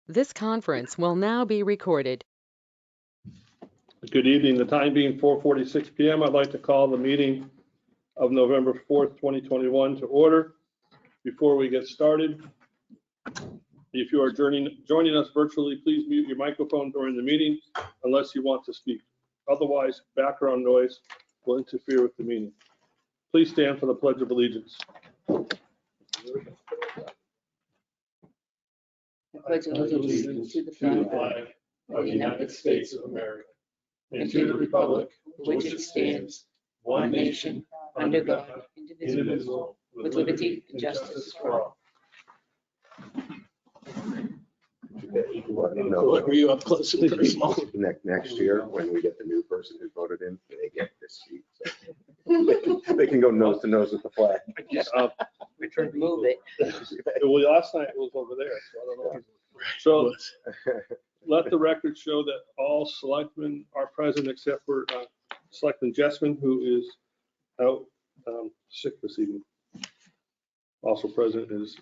This conference will now be recorded. Good evening. The time being 4:46 p.m. I'd like to call the meeting of November 4th, 2021 to order. Before we get started, if you are joining us virtually, please mute your microphone during the meeting unless you want to speak. Otherwise, background noise will interfere with the meeting. Please stand for the Pledge of Allegiance. I pledge allegiance to the flag of the United States of America and to the republic for which it stands, one nation, under God, indivisible, with liberty and justice for all. Were you up close and personal? Next year, when we get the new person who voted in, they get this seat. So they can go nose to nose with the flag. We tried to move it. Well, last night it was over there, so I don't know. So let the record show that all selectmen are present except for Selectman Jessman, who is out sick this evening. Also present is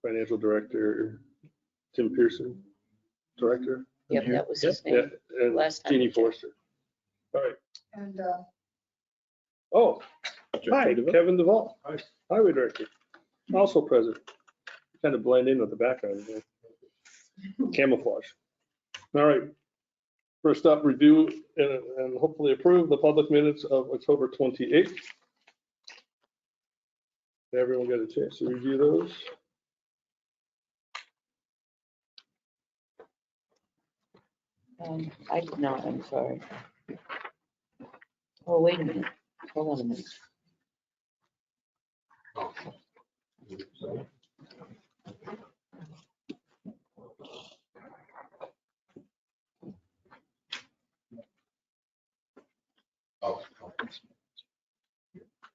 Financial Director Tim Pearson, Director. Yep, that was his name. Yeah, and Last time Jeannie we checked. Forster. All right. And Oh, hi, Kevin Duvall, Highway Director, also present. Kind of blend in with the background here. Camouflage. All right. First up, review and hopefully approve the public minutes of October 28th. Did everyone get a chance to review those? I did not, I'm sorry. Oh, wait a minute. Hold on a minute.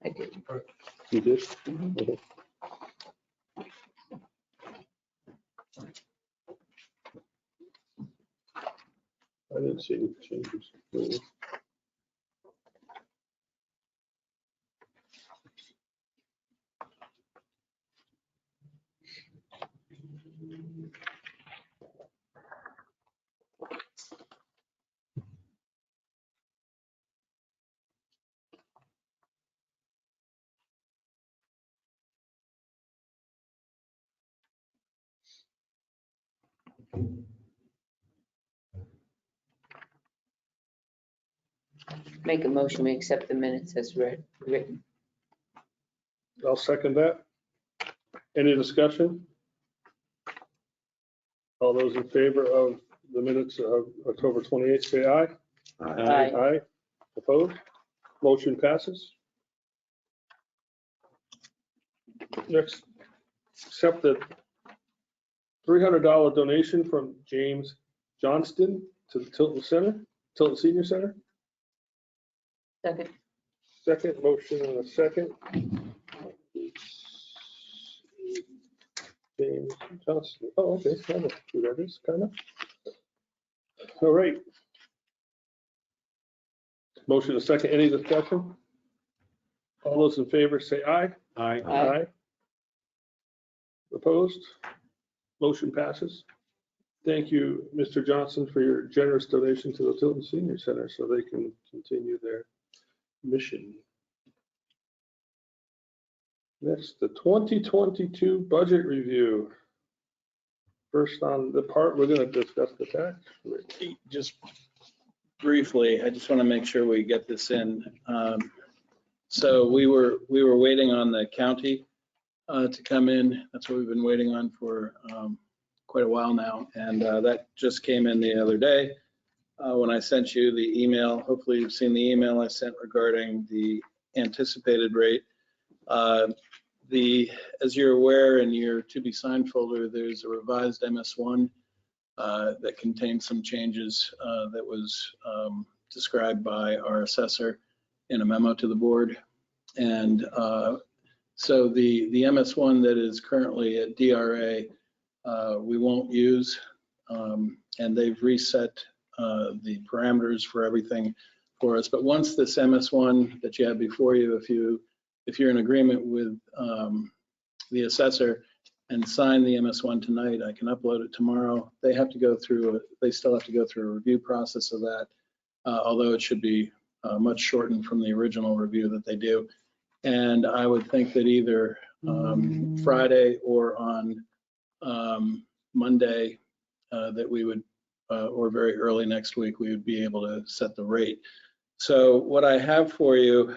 I did. You did? Mhm. Okay. I didn't see any changes. Make a motion, we accept the minutes as written. I'll second that. Any discussion? All those in favor of the minutes of October 28th, say aye. Aye. Aye. Opposed? Motion passes. Next, accept the $300 donation from James Johnston to the Tilton Senior Center. Second. Second, motion and a second. James Johnston. Oh, okay. I know who that is, kind of. All right. Motion and a second. Any discussion? All those in favor say aye. Aye. Aye. Opposed? Motion passes. Thank you, Mr. Johnson, for your generous donation to the Tilton Senior Center so they can continue their mission. Next, the 2022 budget review. First on the part, we're going to discuss the tax rate. Just briefly, I just want to make sure we get this in. So we were waiting on the county to come in. That's what we've been waiting on for quite a while now. And that just came in the other day when I sent you the email. Hopefully you've seen the email I sent regarding the anticipated rate. As you're aware in your to be signed folder, there's a revised MS1 that contains some changes that was described by our assessor in a memo to the board. And so the MS1 that is currently at DRA, we won't use, and they've reset the parameters for everything for us. But once this MS1 that you have before you, if you're in agreement with the assessor, and sign the MS1 tonight, I can upload it tomorrow. They have to go through, they still have to go through a review process of that, although it should be much shortened from the original review that they do. And I would think that either Friday or on Monday that we would, or very early next week, we would be able to set the rate. So what I have for you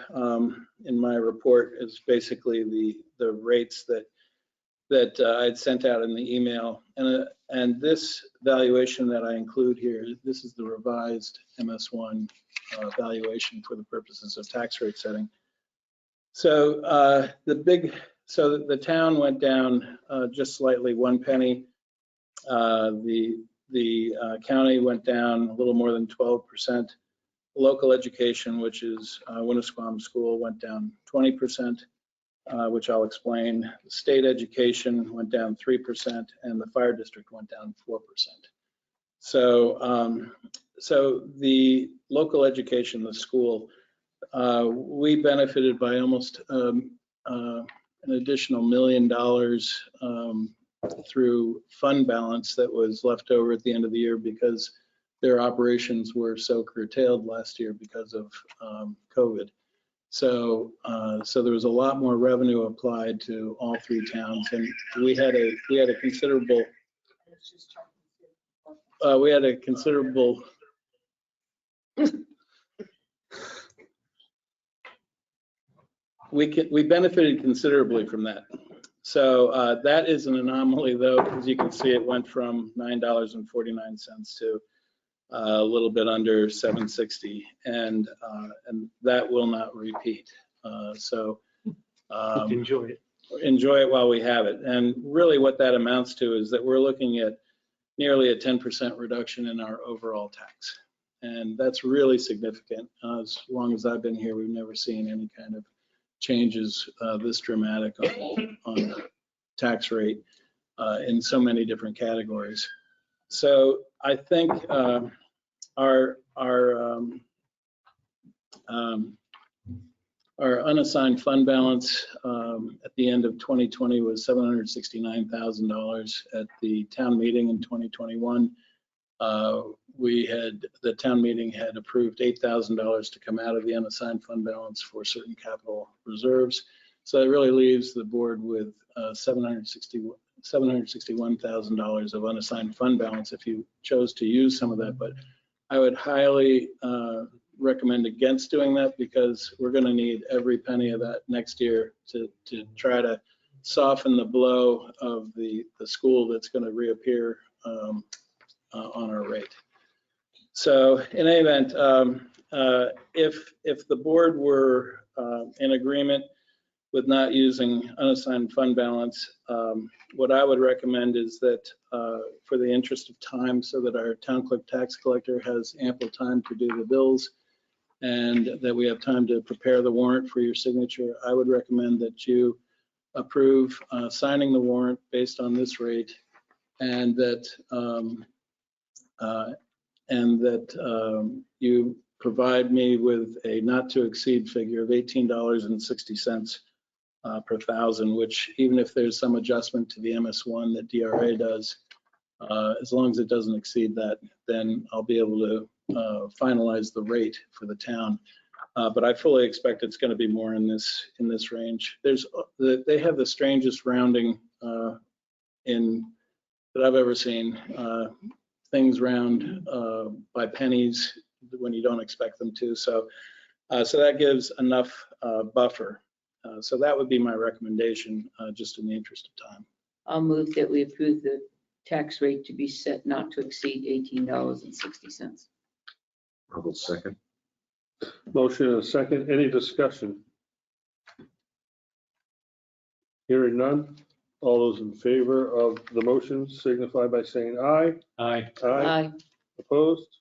in my report is basically the rates that I'd sent out in the email, and this valuation that I include here, this is the revised MS1 valuation for the purposes of tax rate setting. So the town went down just slightly 1 penny. The county went down a little more than 12%. Local education, which is Winnisquam School, went down 20%, which I'll explain. State education went down 3%, and the fire district went down 4%. So, so the local education, the school, we benefited by almost an additional $1 million through fund balance that was left over at the end of the year because their operations were so curtailed last year because of COVID. So, so there was a lot more revenue applied to all 3 towns, and we had a considerable we benefited considerably from that. So that is an anomaly, though. As you can see, it went from $9.49 to a little bit under $7.60, and that will not repeat. So Enjoy it. Enjoy it while we have it. And really, what that amounts to is that we're looking at nearly a 10% reduction in our overall tax, and that's really significant. As long as I've been here, we've never seen any kind of changes this dramatic on the tax rate in so many different categories. So I think our unassigned fund balance at the end of 2020 was $769,000. At the town meeting in 2021, the town meeting had approved $8,000 to come out of the unassigned fund balance for certain capital reserves. So it really leaves the board with $761,000 of unassigned fund balance if you chose to use some of that. But I would highly recommend against doing that, because we're going to need every penny of that next year to try to soften the blow of the school that's going to reappear on our rate. So in any event, if the board were in agreement with not using unassigned fund balance, what I would recommend is that for the interest of time, so that our town clerk tax collector has ample time to do the bills and that we have time to prepare the warrant for your signature, I would recommend that you approve signing the warrant based on this rate, and that you provide me with a not to exceed figure of $18.60 per thousand, which, even if there's some adjustment to the MS1 that DRA does, as long as it doesn't exceed that, then I'll be able to finalize the rate for the town. But I fully expect it's going to be more in this range. They have the strangest rounding that I've ever seen. Things round by pennies when you don't expect them to. So that gives enough buffer. So that would be my recommendation, just in the interest of time. I'll move that we approve the tax rate to be set not to exceed $18.60. I will second. Motion and a second. Any discussion? Hearing none. All those in favor of the motion signify by saying aye. Aye. Aye. Opposed?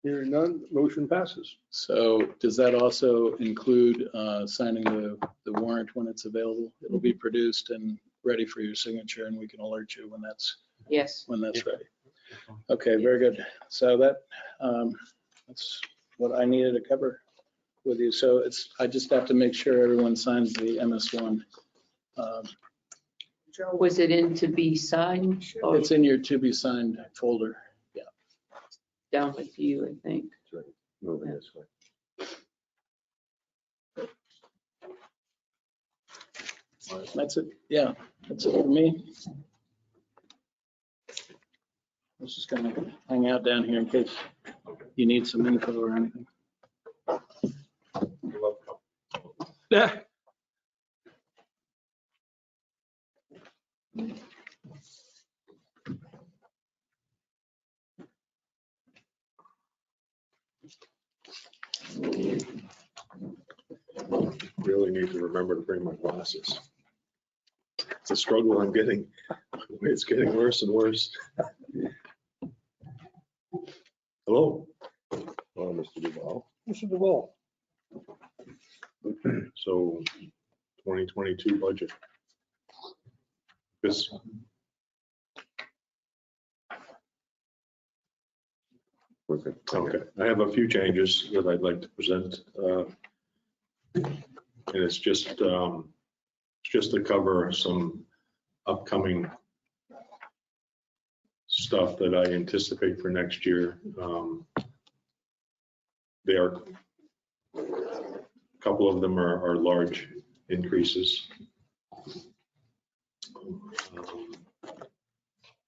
Hearing none. Motion passes. So does that also include signing the warrant when it's available? It'll be produced and ready for your signature, and we can alert you when that's Yes. ready. Okay, very good. So that's what I needed to cover with you. So I just have to make sure everyone signs the MS1. Was it in to be signed or It's in your to be signed folder. down with you, I think? Moving this way. That's it. Yeah, that's it for me. I was just gonna hang out down here in case you need some info or anything. Yeah. Really need to remember to bring my glasses. It's a struggle I'm getting. It's getting worse and worse. Hello. Hello, Mr. Duval. Mr. DeWall. So 2022 budget. This. Okay, I have a few changes that I'd like to present. And it's just to cover some upcoming stuff that I anticipate for next year. A couple of them are large increases.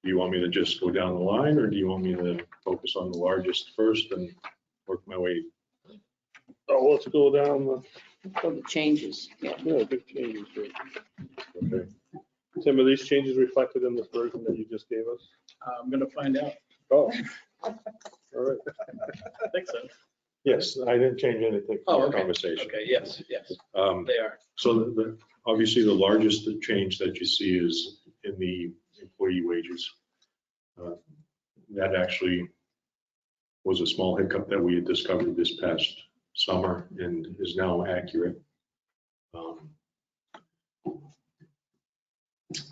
Do you want me to just go down the line, or do you want me to focus on the largest first and work my way? Oh, let's go down For the changes, yeah. big changes here. Okay. Tim, are these changes reflected in this version that you just gave us? I'm gonna find out. Oh, all right. I think so. Yes, I didn't change anything Oh, from our okay. conversation. Okay, yes, they are. So obviously the largest change that you see is in the employee wages. That actually was a small hiccup that we had discovered this past summer and is now accurate.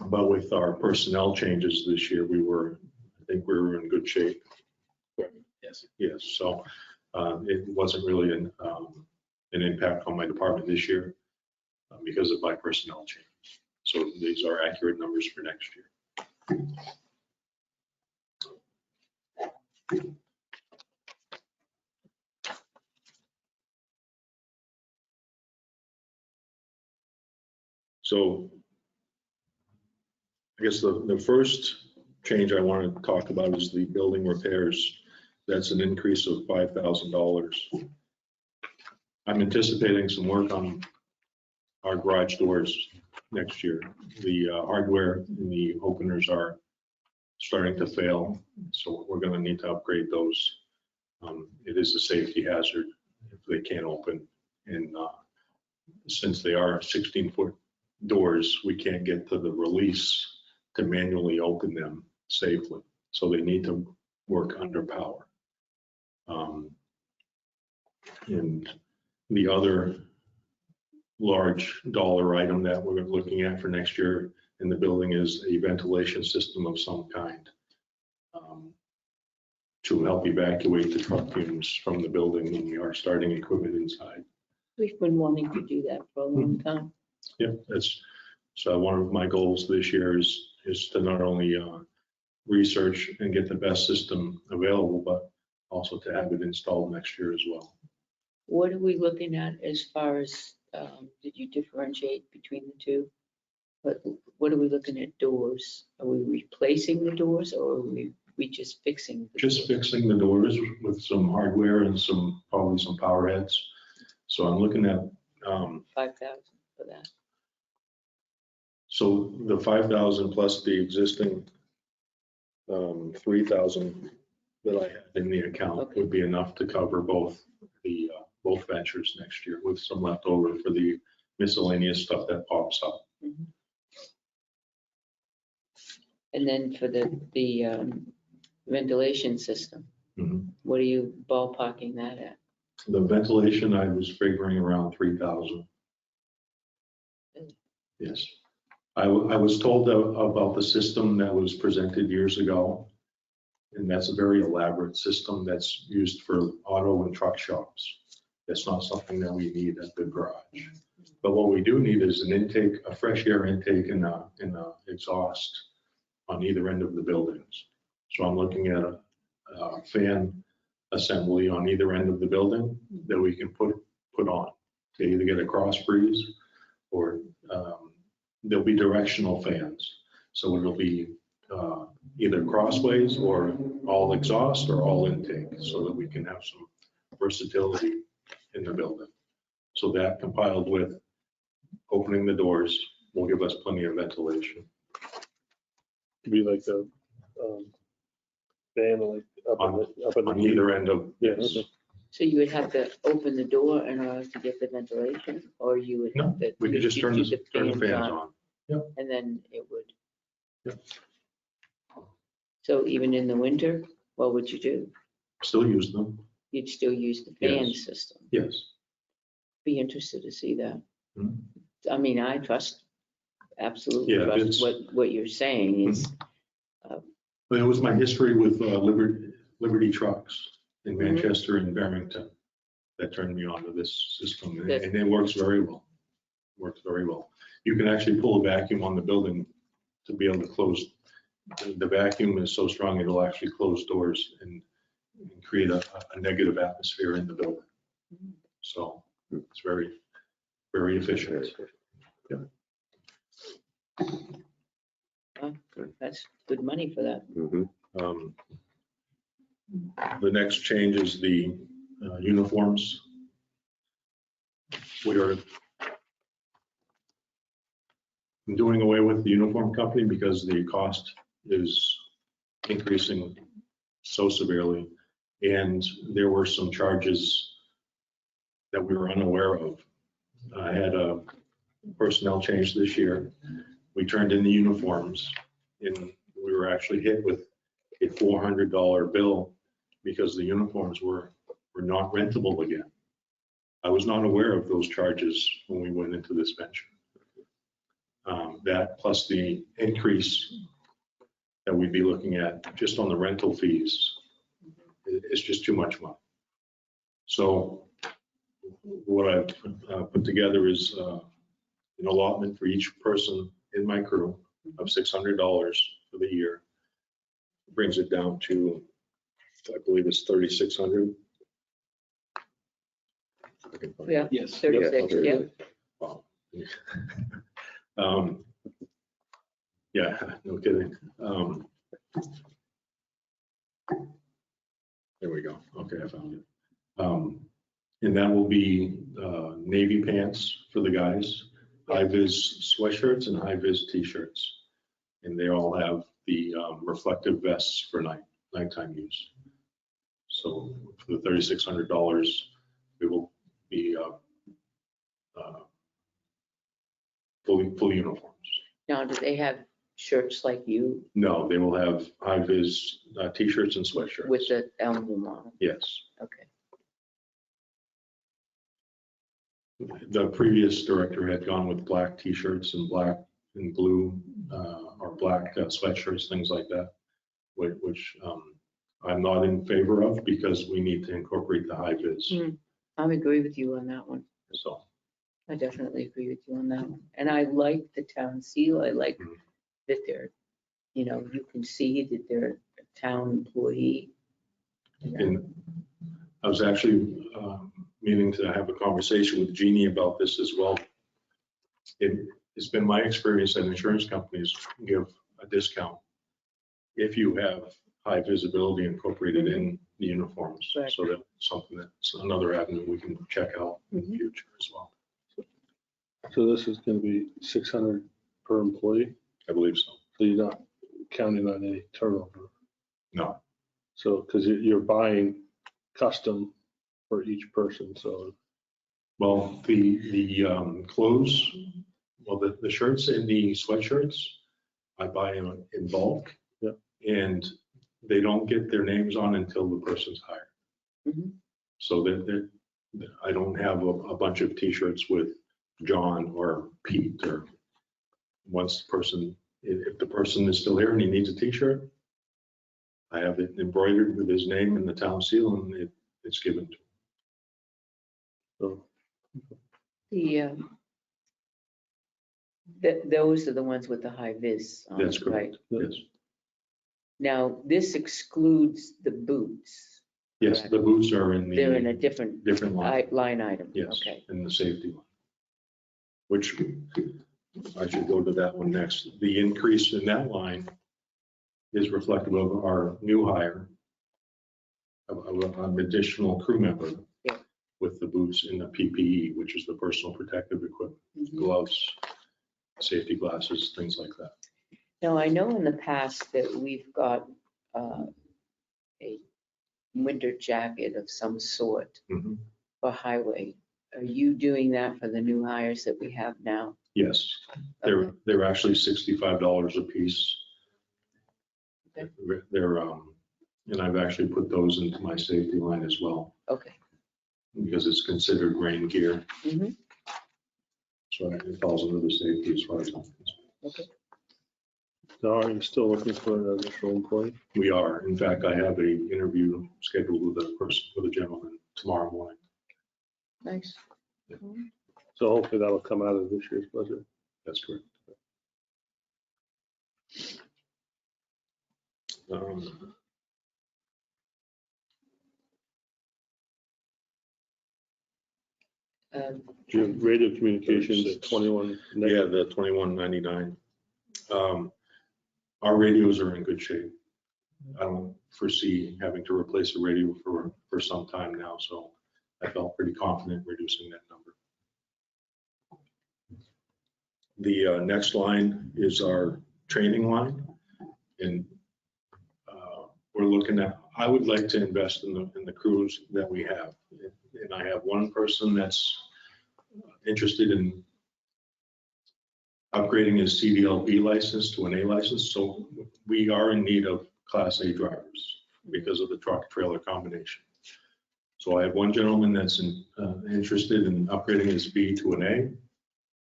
But with our personnel changes this year, I think we were in good shape. Yes. Yes, so it wasn't really an impact on my department this year because of my personnel change. So these are accurate numbers for next year. So I guess the first change I want to talk about is the building repairs. That's an increase of $5,000. I'm anticipating some work on our garage doors next year. The hardware in the openers are starting to fail, so we're going to need to upgrade those. It is a safety hazard if they can't open, and since they are 16-foot doors, we can't get to the release to manually open them safely, so they need to work under power. And the other large dollar item that we're looking at for next year in the building is a ventilation system of some kind to help evacuate the truck fumes from the building when we are starting equipment inside. We've been wanting to do that for a long time. Yep, that's so one of my goals this year is to not only research and get the best system available, but also to have it installed next year as well. What are we looking at as far as, did you differentiate between the two? What are we looking at doors? Are we replacing the doors or are we just fixing? Just fixing the doors with some hardware and probably some power heads. So I'm looking at 5,000 for that. so the 5,000 plus the existing 3,000 that I had in the account would be enough to cover both ventures next year, with some left over for the miscellaneous stuff that pops up. Mhm. And then for the ventilation system, what are you ballparking that at? The ventilation, I was figuring around 3,000. Yes. I was told about the system that was presented years ago, and that's a very elaborate system that's used for auto and truck shops. That's not something that we need at the garage. But what we do need is an intake, a fresh air intake and a exhaust on either end of the buildings. So I'm looking at a fan assembly on either end of the building that we can put on to either get a cross breeze or there'll be directional fans. So it'll be either crossways or all exhaust or all intake so that we can have some versatility in the building. So that compiled with opening the doors will give us plenty of ventilation. To be like the fan, like up in On the. either end of, Yeah, yes. okay. So you would have to open the door in order to get the ventilation, or you would No, have to? we could just you turn keep the fans on. And then it would. Yep. So even in the winter, what would you do? Still use them, You'd still use the fan Yes. system. yes. Be interested to see that. Mhm. I mean, I absolutely Yeah, trust it's- what you're saying is, But it was my history with Liberty Trucks in Mhm. Manchester and Barrington that turned me on to this system, and Good. it works very well. Works very well. You can actually pull a vacuum on the building to be able to close. The vacuum is so strong, it'll actually close doors and create a negative atmosphere in the building. So it's very, very efficient. that's good money for that. Um, The next change is the uniforms. We are doing away with the uniform company because the cost is increasing so severely. And there were some charges that we were unaware of. I had a personnel change this year. We turned in the uniforms and we were actually hit with a $400 bill because the uniforms were not rentable again. I was not aware of those charges when we went into this venture. That plus the increase that we'd be looking at just on the rental fees is just too much money. So what I've put together is an allotment for each person in my crew of $600 for the year. Brings it down to, I believe it's 3,600. Yeah, Yes. 36, yeah. Wow. Yeah, no kidding. There we go. Okay, I found it. And that will be navy pants for the guys, high-vis sweatshirts and high-vis t-shirts. And they all have the reflective vests for nighttime use. So for the $3,600, it will be full uniforms. Now, do they have shirts like you No, they will have high-vis t-shirts and sweatshirts. with the emblem on them? Yes. Okay. The previous director had gone with black t-shirts and black and blue or black sweatshirts, things like that, which I'm not in favor of because we need to incorporate the high vis. I agree with you on that one. So, I definitely agree with you on that one. And I like the town seal. I like Mhm. that they're, you can see that they're a town employee. and I was actually meaning to have a conversation with Jeannie about this as well. It's been my experience that insurance companies give a discount if you have high visibility incorporated in the uniforms. Right. So that's something that's another avenue we can check out in the future as well. So this is gonna be 600 per employee, I believe so. so you're not counting on any turnover. No, So, because you're buying custom for each person, so. well, the clothes, well, the shirts and the sweatshirts, I buy them in bulk. Yeah. And they don't get their names on until the person's hired. Mhm. So that I don't have a bunch of t-shirts with John or Pete or once the person, if the person is still here and he needs a t-shirt, I have it embroidered with his name and the town seal and it's given to him. So The Those are the ones with the high vis on That's it, right? correct. Yes. Now, this excludes the boots. Yes, the boots are in They're in a the different line. line item. Yes, Okay. in the safety line. Which I should go to that one next. The increase in that line is reflective of our new hire of an additional crew member Yeah. with the boots and the PPE, which is the personal protective equipment, Mhm. gloves, safety glasses, things like that. Now, I know in the past that we've got a winter jacket of some sort Mhm. for highway. Are you doing that for the new hires that we have now? Yes, Okay. they're actually $65 a piece. Okay. They're, and I've actually put those into my safety line as well, Okay. because it's considered rain gear. Mhm. So it falls under the safety as far as I'm concerned. Okay. So are you still looking for an additional employee? We are. In fact, I have a interview scheduled with a gentleman tomorrow morning. Nice. So hopefully that'll come out of this year's budget. That's correct. Um, Radio communications, 36. 21. Yeah, the 2199. Our radios are in good shape. I don't foresee having to replace a radio for some time now, so I felt pretty confident reducing that number. The next line is our training line, and we're looking at, I would like to invest in the crews that we have. And I have one person that's interested in upgrading his CDLB license to an A license. So we are in need of Class A drivers because of the truck trailer combination. So I have one gentleman that's interested in upgrading his B to an A.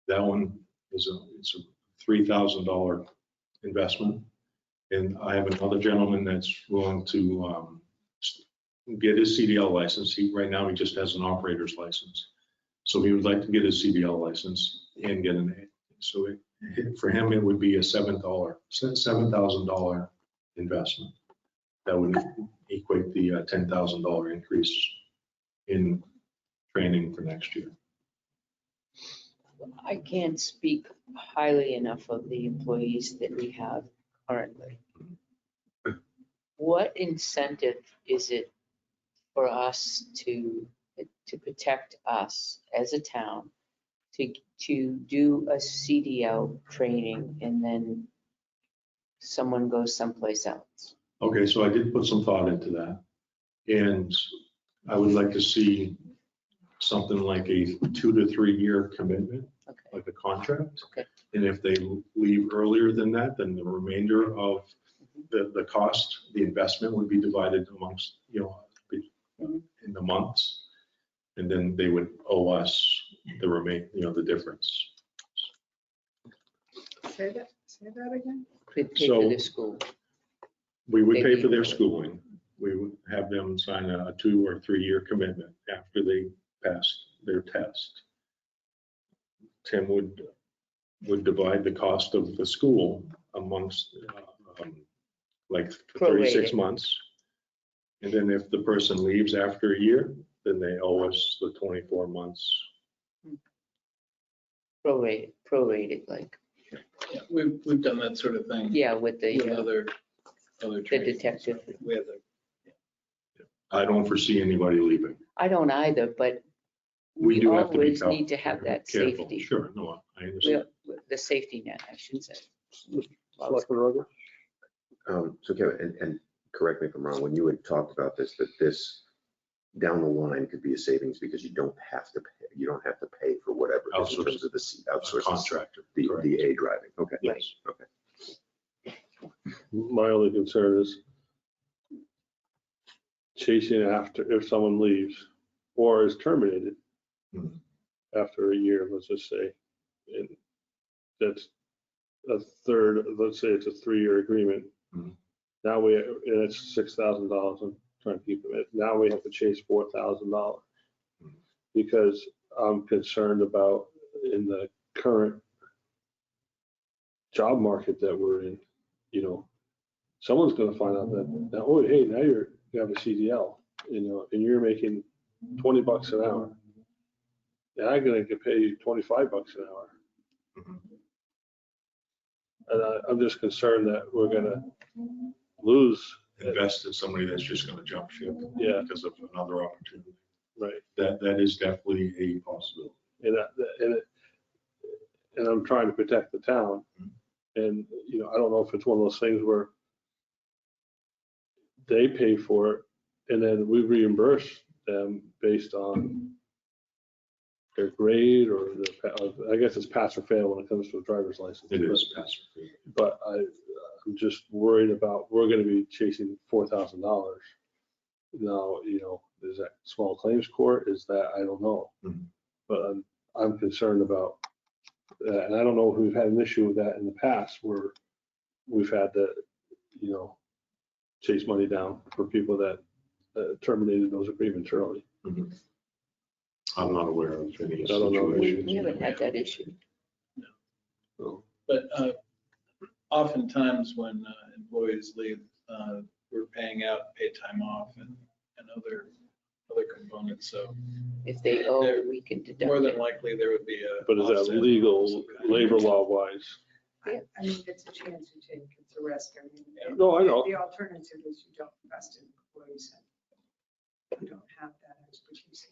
That one is a $3,000 investment. And I have another gentleman that's willing to get his CDL license. Right now he just has an operator's license. So he would like to get his CDL license and get an A. So for him, it would be a $7,000 investment. That would equate the $10,000 increase in training for next year. I can't speak highly enough of the employees that we have currently. What incentive is it for us to protect us as a town to do a CDL training and then someone goes someplace else? Okay, so I did put some thought into that. And I would like to see something like a 2 to 3 year commitment, Okay. like a contract. Okay. And if they leave earlier than that, then the remainder of the cost, the investment would be divided amongst, in the months. And then they would owe us the difference. Say that again? Pay for So- the school. We would They pay for leave their early. schooling. We would have them sign a 2 or 3 year commitment after they pass their test. Tim would divide the cost of the school amongst like 36 Prorated. months. And then if the person leaves after a year, then they owe us the 24 months. Prorated, like, Yeah, we've done that sort of thing. yeah, with With the other trainings. detective. We have I don't foresee anybody leaving. I don't either, but We we do have to be always need to have that careful. safety. Sure, no, I understand. The safety net, I should say. Selectman Roger? So Kevin, and correct me if I'm wrong, when you had talked about this, that this down the line could be a savings because you don't have to pay for whatever it is in terms of the outsourced Contractor. the correct. A driving. Okay. Yes. Okay. My only concern is chasing after if someone leaves or is terminated Mhm. after a year, let's just say. And that's a third, let's say it's a 3-year agreement. Mhm. Now and it's $6,000. I'm trying to keep it. Now we have to chase $4,000 because I'm concerned about in the current job market that we're in, you know, someone's gonna find out that, oh, hey, now you have a CDL, you know, and you're making $20 an hour. And I'm gonna get paid $25 an hour. Mhm. And I'm just concerned that we're gonna lose. Invest in somebody that's just gonna jump ship. Yeah. Because of another opportunity. Right. That is definitely a possibility. And I'm trying to protect the town. And, you know, I don't know if it's one of those things where they pay for it and then we reimburse them based on their grade or I guess it's pass or fail when it comes to a driver's license. It is pass or fail. But I'm just worried about, we're gonna be chasing $4,000. Now, you know, is that small claims court? Is that, I don't know. Mhm. But I'm concerned about that. And I don't know if we've had an issue with that in the past where we've had to, you know, chase money down for people that terminated those agreements early. Mhm. I'm not aware of any I don't know. situation. We haven't had that issue. So, But oftentimes when employees leave, we're paying out paid time off and other components. So If they owe, we can deduct more than it. likely, there would be a. but is that offset of legal, some kind. labor law wise? I mean, it's a chance you take, it's a risk. I mean, No, I know. the alternative is you don't invest in employees and you don't have that expertise.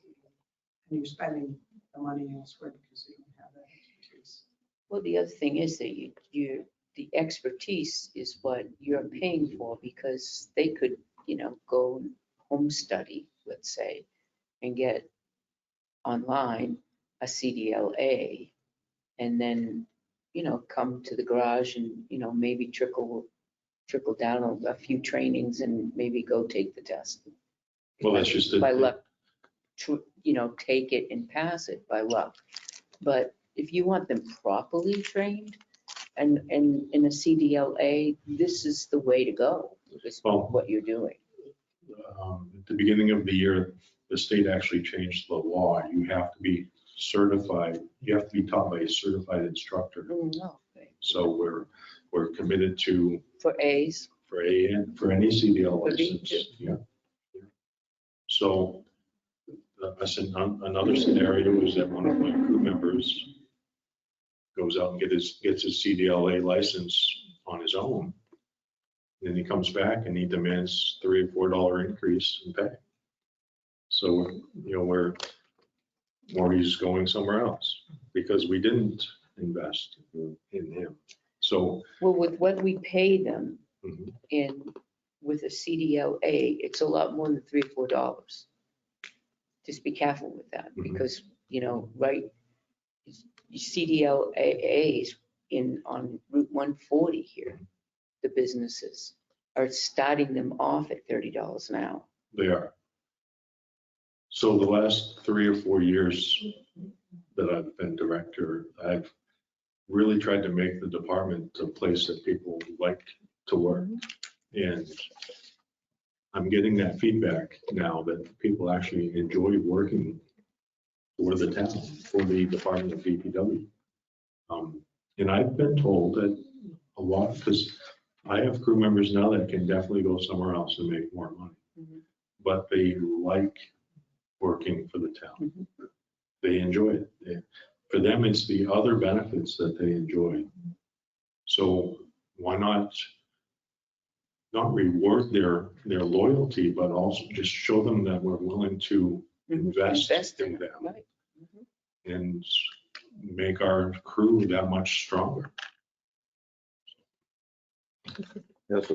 And you're spending the money elsewhere because you don't have that expertise. Well, the other thing is that the expertise is what you're paying for, because they could, you know, go and home study, let's say, and get online a CDLA, and then, you know, come to the garage and, you know, maybe trickle down a few trainings and maybe go take the test. Well, that's just it. By luck, you know, take it and pass it by luck. But if you want them properly trained and in a CDLA, this is the way to go. This is Well- what you're doing. At the beginning of the year, the state actually changed the law. You have to be certified. You have to be taught by a certified instructor. No, So we're committed to, for A's. for any CDL For B license. Yeah. So that's another scenario is that one of my crew members goes out and gets his CDLA license on his own. Then he comes back and he demands $3 or $4 increase in pay. So, you know, he's going somewhere else because we didn't invest in him. So, Well, with what we pay them mhm, with a CDLA, it's a lot more than $3 or $4. Just be careful with that, Mhm. because, you know, right, CDLAs on Route 140 here, the businesses are starting them off at $30 an hour. they are. So the last 3 or 4 years that I've been director, I've really tried to make the department a place that people like to work. And I'm getting that feedback now that people actually enjoy working for the town, for the Department of DPW. And I've been told that a lot, because I have crew members now that can definitely go somewhere else and make more money. Mhm. But they like working for the town. Mhm. They enjoy it. For them, it's the other benefits that they enjoy. So why not reward their loyalty, but also just show them that we're willing to invest in them Right. Mhm. and make our crew that much stronger. I also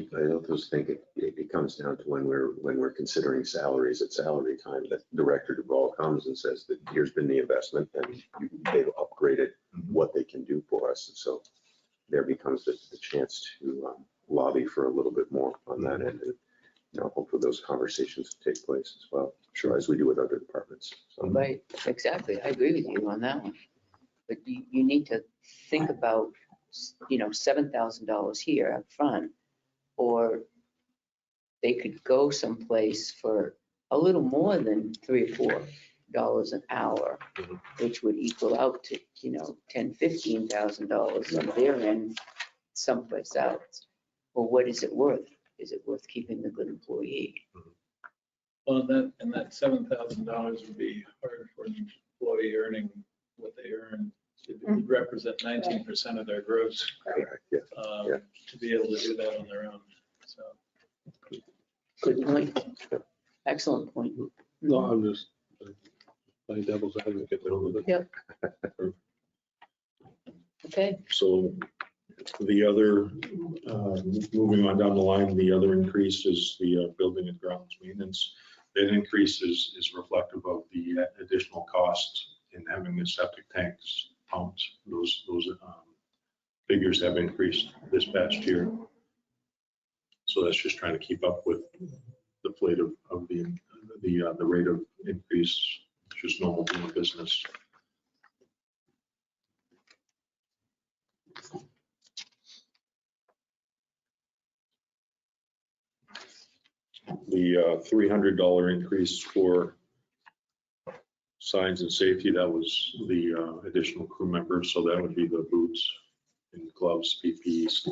think it comes down to when we're considering salaries at salary time, that Director Duvall comes and says that here's been the investment and they've upgraded what they can do for us. And so there becomes the chance to lobby for a little bit more on that end. And, you know, hopefully those conversations take place as well, sure, as we do with other departments. So, Right, exactly. I agree with you on that one. But you need to think about, you know, $7,000 here up front, or they could go someplace for a little more than $3 or $4 an hour, Mhm. which would equal out to, you know, $10,000, $15,000 on their end someplace else. Well, what is it worth? Is it worth keeping the good employee? Well, that $7,000 would be hard for an employee earning what they earn. It would represent 19% of their gross, Correct, yeah. Yeah. to be able to do that on their own, so. Good point. Excellent point. No, I'm just playing devil's advocate a little bit. Yep. Okay, So the other, moving on down the line, the other increase is the building and grounds maintenance. That increase is reflective of the additional costs in having the septic tanks pumped. Those figures have increased this past year. So that's just trying to keep up with the rate of the rate of increase, just normal doing business. The $300 increase for signs and safety, that was the additional crew members, so that would be the boots and gloves, PPEs.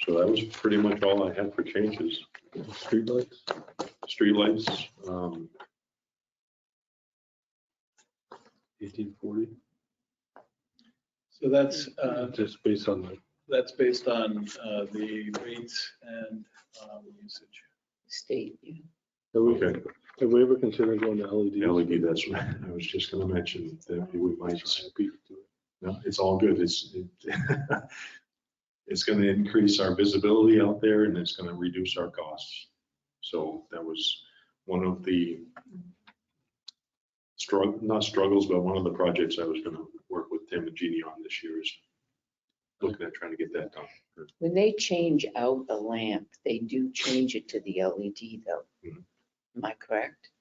So that was pretty much all I had for changes. Streetlights? Streetlights, 1840, So that's, just based on the, the rates and usage. state, yeah. okay, have we ever considered going to LEDs? LED, that's what I was just gonna mention, that we might, no, it's all good. It's gonna increase our visibility out there and it's gonna reduce our costs. So that was one of the not struggles, but one of the projects I was gonna work with Tim and Jeannie on this year is looking at trying to get that done. When they change out a lamp, they do change it to the LED though. Mhm. Am I correct?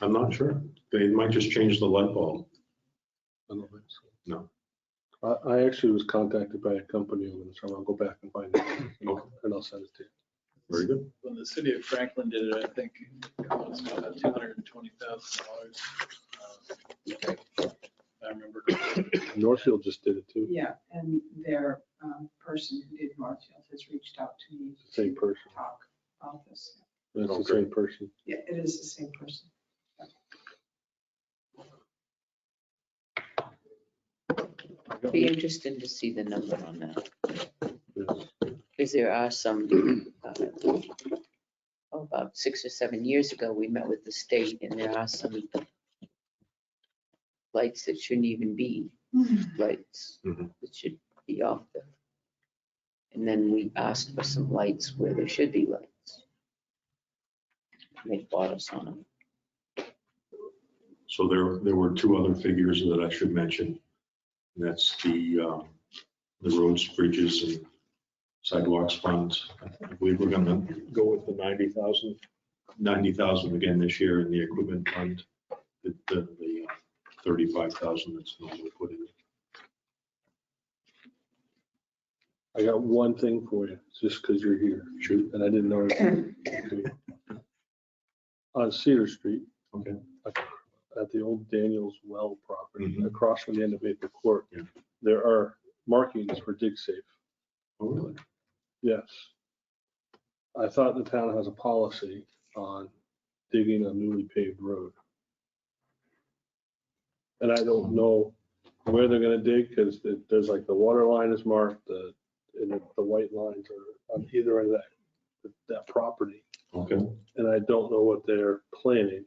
I'm not sure. They might just change the light bulb. I don't think so. No. I actually was contacted by a company over the summer. I'll go back and find it and I'll send it to you. Very good. When the city of Franklin did it, I think it was about $220,000. I remember. Northfield just did it too. Yeah, and their person who did Northfield has reached out to me. Same to person. Talk about this. That's the Okay. same person. Yeah, it is the same person. Be interesting to see the number on that. Yes. Because there are some, about 6 or 7 years ago, we met with the state and there are some lights that shouldn't even be lights. Mhm. That should be off the. And then we asked for some lights where there should be lights. They bought us on them. So there were two other figures that I should mention. And that's the roads, bridges, and sidewalks funds. I believe we're gonna go with the 90,000 again this year in the equipment fund. The 35,000 that's normally put in. I got one thing for you, just because you're here. Shoot. And I didn't know. it. On Cedar Street, Okay. at the old Daniels Well property, Mhm. across from the end of Maple Court, Yeah. there are markings for dig safe. Oh, really? Yes. I thought the town has a policy on digging a newly paved road. And I don't know where they're gonna dig, because there's like the water line is marked, and the white lines are on either end of that property. Okay. And I don't know what they're planning.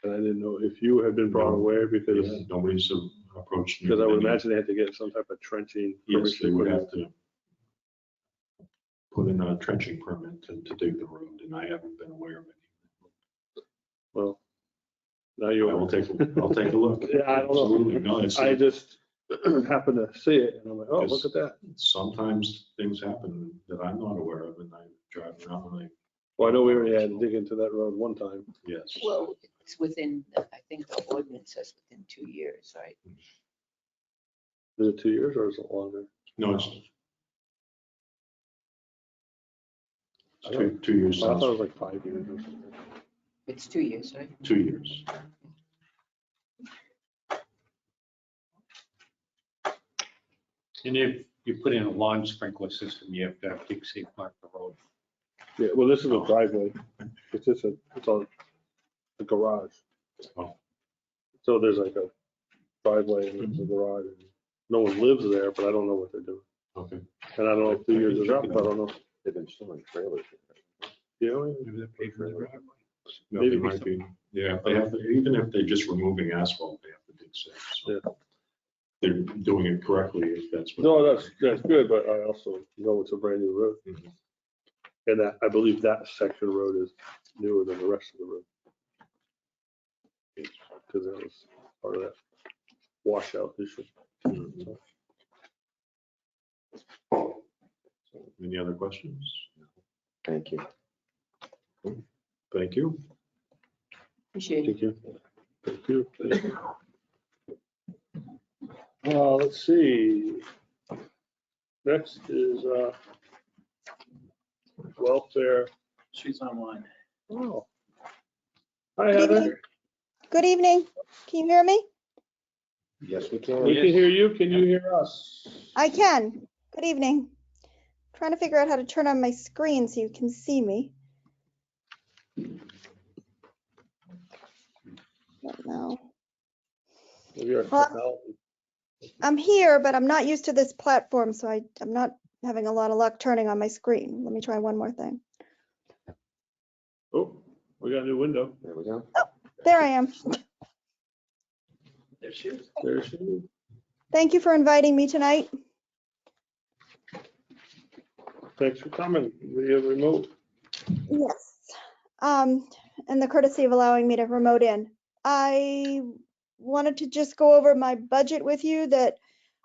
And I didn't know if you had been brought aware, because Yeah, nobody's approached me. I would with any- imagine they had to get some type of trenching. Yes, they permission. would have to put in a trenching permit to dig the road, and I haven't been aware of it. Well, now I you. will take a look. Yeah, I don't know. Absolutely. No, it's, I just happened to see it and I'm like, oh, look at that. sometimes things happen that I'm not aware of, and I drive around and Well, I know we already had to dig into that road one time. yes. Well, it's within, I think the ordinance says within 2 years, right? Is it 2 years or is it longer? No, it's I don't- 2 years. I thought it was like 5 years or something. It's 2 years, right? 2 years. And if you put in a lawn sprinkler system, you have to have dig safe mark the road. Yeah, well, this is a driveway. It's just a garage. Oh. So there's like a driveway and there's a garage. And no one lives there, but I don't know what they're doing. Okay. And I don't know if 2 years is up, I don't know. They've been storing trailers. You know, Maybe they're paving the driveway. No, they might be, yeah, they have, even if they're just removing asphalt, they have to dig safe. So Yeah. they're doing it correctly if that's what. no, that's good, but I also know it's a brand new road. Mhm. And that, I believe that section of road is newer than the rest of the road. Because that was part of that washout issue. Mhm. Any other questions? Thank you. Thank you. Appreciate it. Thank you. Thank you. Let's see. Next is welfare. She's online. Oh. Hi, Good evening. Heather. Good evening. Can you hear me? Yes, we can. We can hear you. Can you hear us? I can. Good evening. Trying to figure out how to turn on my screen so you can see me. Don't know. We are Well, technology. I'm here, but I'm not used to this platform, so I'm not having a lot of luck turning on my screen. Let me try one more thing. Oh, we got a new window. There we go. There I am. There she is. There she is. Thank you for inviting me tonight. Thanks for coming via remote. Yes. And the courtesy of allowing me to remote in. I wanted to just go over my budget with you that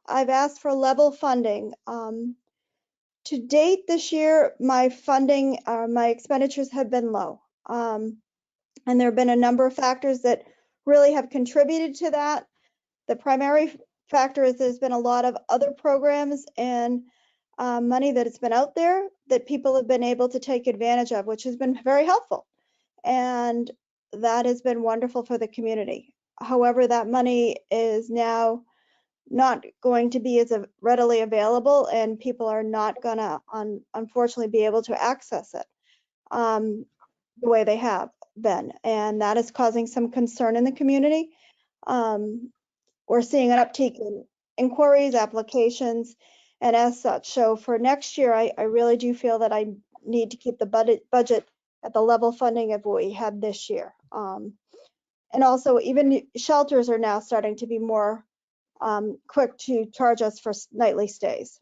I've asked for level funding. To date this year, my funding, my expenditures have been low. And there have been a number of factors that really have contributed to that. The primary factor is there's been a lot of other programs and money that has been out there that people have been able to take advantage of, which has been very helpful. And that has been wonderful for the community. However, that money is now not going to be as readily available, and people are not gonna, unfortunately, be able to access it the way they have been. And that is causing some concern in the community. We're seeing an uptake in inquiries, applications, and as such. So for next year, I really do feel that I need to keep the budget at the level funding of what we had this year. And also, even shelters are now starting to be more quick to charge us for nightly stays.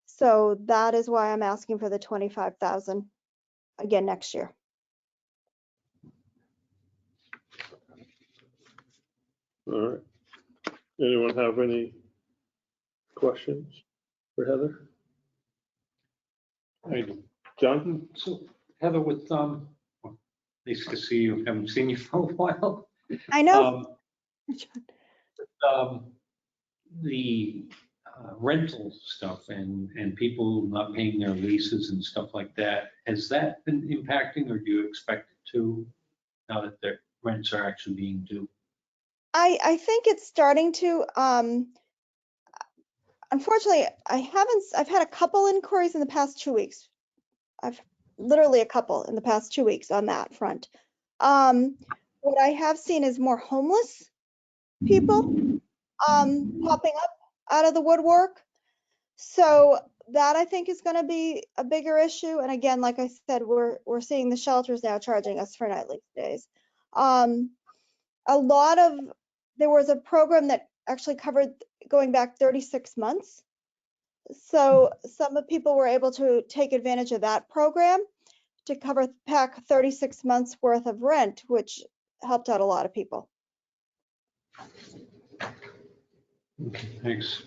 So that is why I'm asking for the 25,000 again next year. All right. Anyone have any questions for Heather? I do. John? So Heather, with, nice to see you. Haven't seen you for a while. I know. The rental stuff and people not paying their leases and stuff like that, has that been impacting, or do you expect it to now that their rents are actually being due? I think it's starting to. Unfortunately, I've had a couple inquiries in the past 2 weeks. I've literally a couple in the past 2 weeks on that front. What I have seen is more homeless people popping up out of the woodwork. So that I think is going to be a bigger issue. And again, like I said, we're seeing the shelters now charging us for nightly stays. There was a program that actually covered going back 36 months. So some of people were able to take advantage of that program to cover back 36 months worth of rent, which helped out a lot of people. Thanks.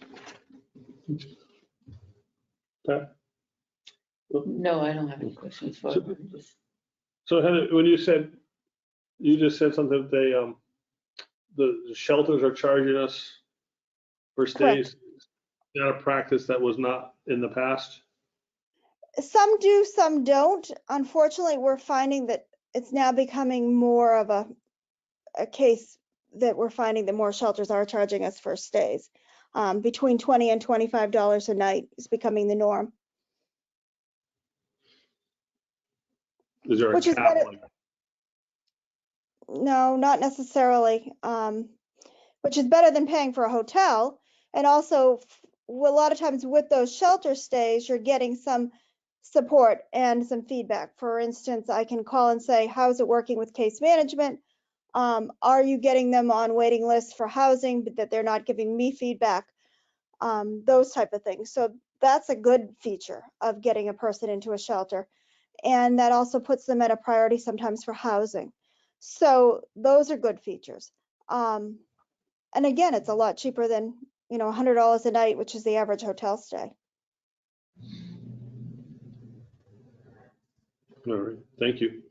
Pat? No, I don't have any questions for you. So Heather, when you just said something that they, the shelters are charging us for stays. Is that a practice that was not in the past? Some do, some don't. Unfortunately, we're finding that it's now becoming more of a case that we're finding that more shelters are charging us for stays. between $20 and $25 a night is becoming the norm. Is there a Which is cap? better- No, not necessarily, which is better than paying for a hotel. And also, a lot of times with those shelter stays, you're getting some support and some feedback. For instance, I can call and say, how's it working with case management? Are you getting them on waiting lists for housing, but that they're not giving me feedback? Those type of things. So that's a good feature of getting a person into a shelter. And that also puts them at a priority sometimes for housing. So those are good features. And again, it's a lot cheaper than, $100 a night, which is the average hotel stay. All right, thank you.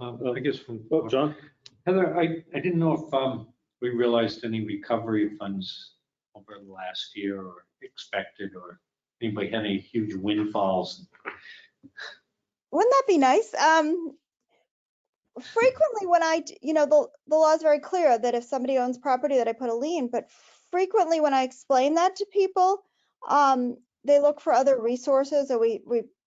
I guess from Oh, John? Heather, I didn't know if we realized any recovery funds over the last year or expected, or anybody had any huge windfalls. Wouldn't that be nice? Frequently when the law is very clear that if somebody owns property that I put a lien, but frequently when I explain that to people, they look for other resources, or we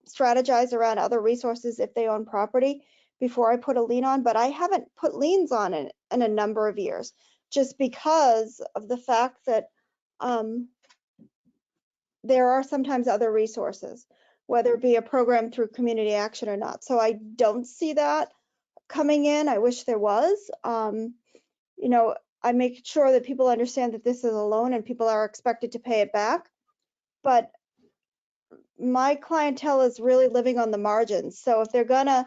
strategize around other resources if they own property before I put a lien on, but I haven't put liens on it in a number of years, just because of the fact that there are sometimes other resources, whether it be a program through community action or not. So I don't see that coming in. I wish there was. I make sure that people understand that this is a loan and people are expected to pay it back. But my clientele is really living on the margins. So if they're gonna,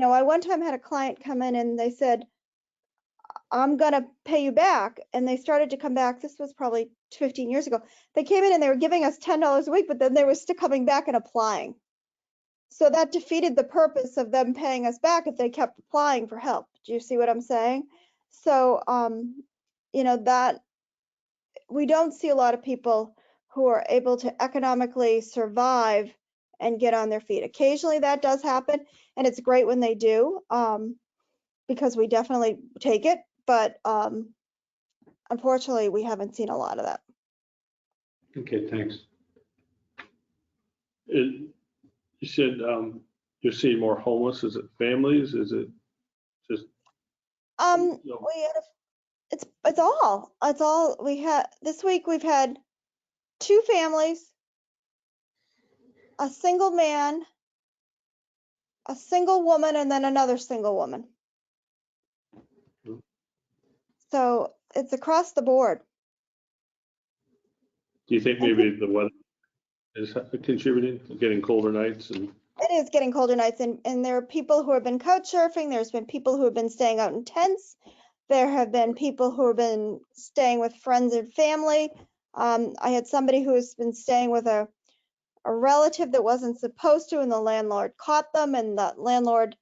I one time had a client come in and they said, I'm gonna pay you back. And they started to come back. This was probably 15 years ago. They came in and they were giving us $10 a week, but then they were still coming back and applying. So that defeated the purpose of them paying us back if they kept applying for help. Do you see what I'm saying? So, that we don't see a lot of people who are able to economically survive and get on their feet. Occasionally that does happen, and it's great when they do, because we definitely take it. But unfortunately, we haven't seen a lot of that. Okay, thanks. You said you're seeing more homeless. Is it families? Is it just? It's all we had this week. We've had 2 families, a single man, a single woman, and then another single woman. So it's across the board. Do you think maybe the weather is contributing, getting colder nights? And it is getting colder nights, and there are people who have been couch surfing. There's been people who have been staying out in tents. There have been people who have been staying with friends and family. I had somebody who has been staying with a relative that wasn't supposed to, and the landlord caught them, and the landlord,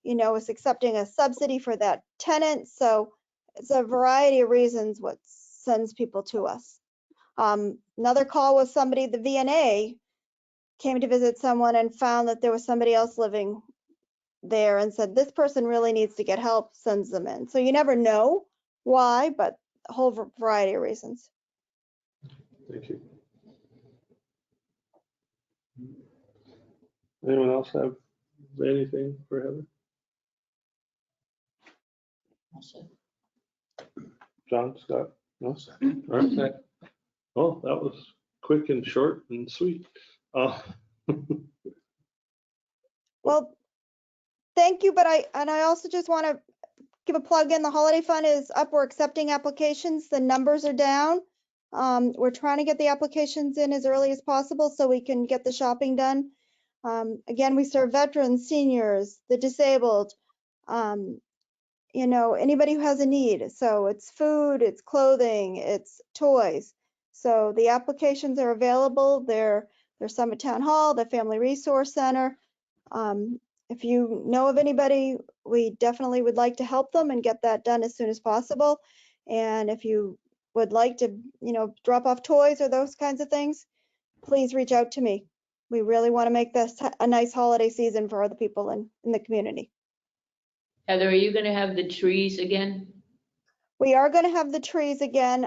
was accepting a subsidy for that tenant. So it's a variety of reasons what sends people to us. Another call was somebody, the VNA came to visit someone and found that there was somebody else living there and said, this person really needs to get help, sends them in. So you never know why, but a whole variety of reasons. thank you. Anyone else have anything for Heather? John, Scott? No? All right. Well, that was quick and short and sweet. Well, thank you, but I also just want to give a plug in. The holiday fund is up. We're accepting applications. The numbers are down. We're trying to get the applications in as early as possible so we can get the shopping done. Again, we serve veterans, seniors, the disabled, anybody who has a need. So it's food, it's clothing, it's toys. So the applications are available. There's some at Town Hall, the Family Resource Center. If you know of anybody, we definitely would like to help them and get that done as soon as possible. And if you would like to, drop off toys or those kinds of things, please reach out to me. We really want to make this a nice holiday season for other people in the community. Heather, are you gonna have the trees again? We are going to have the trees again.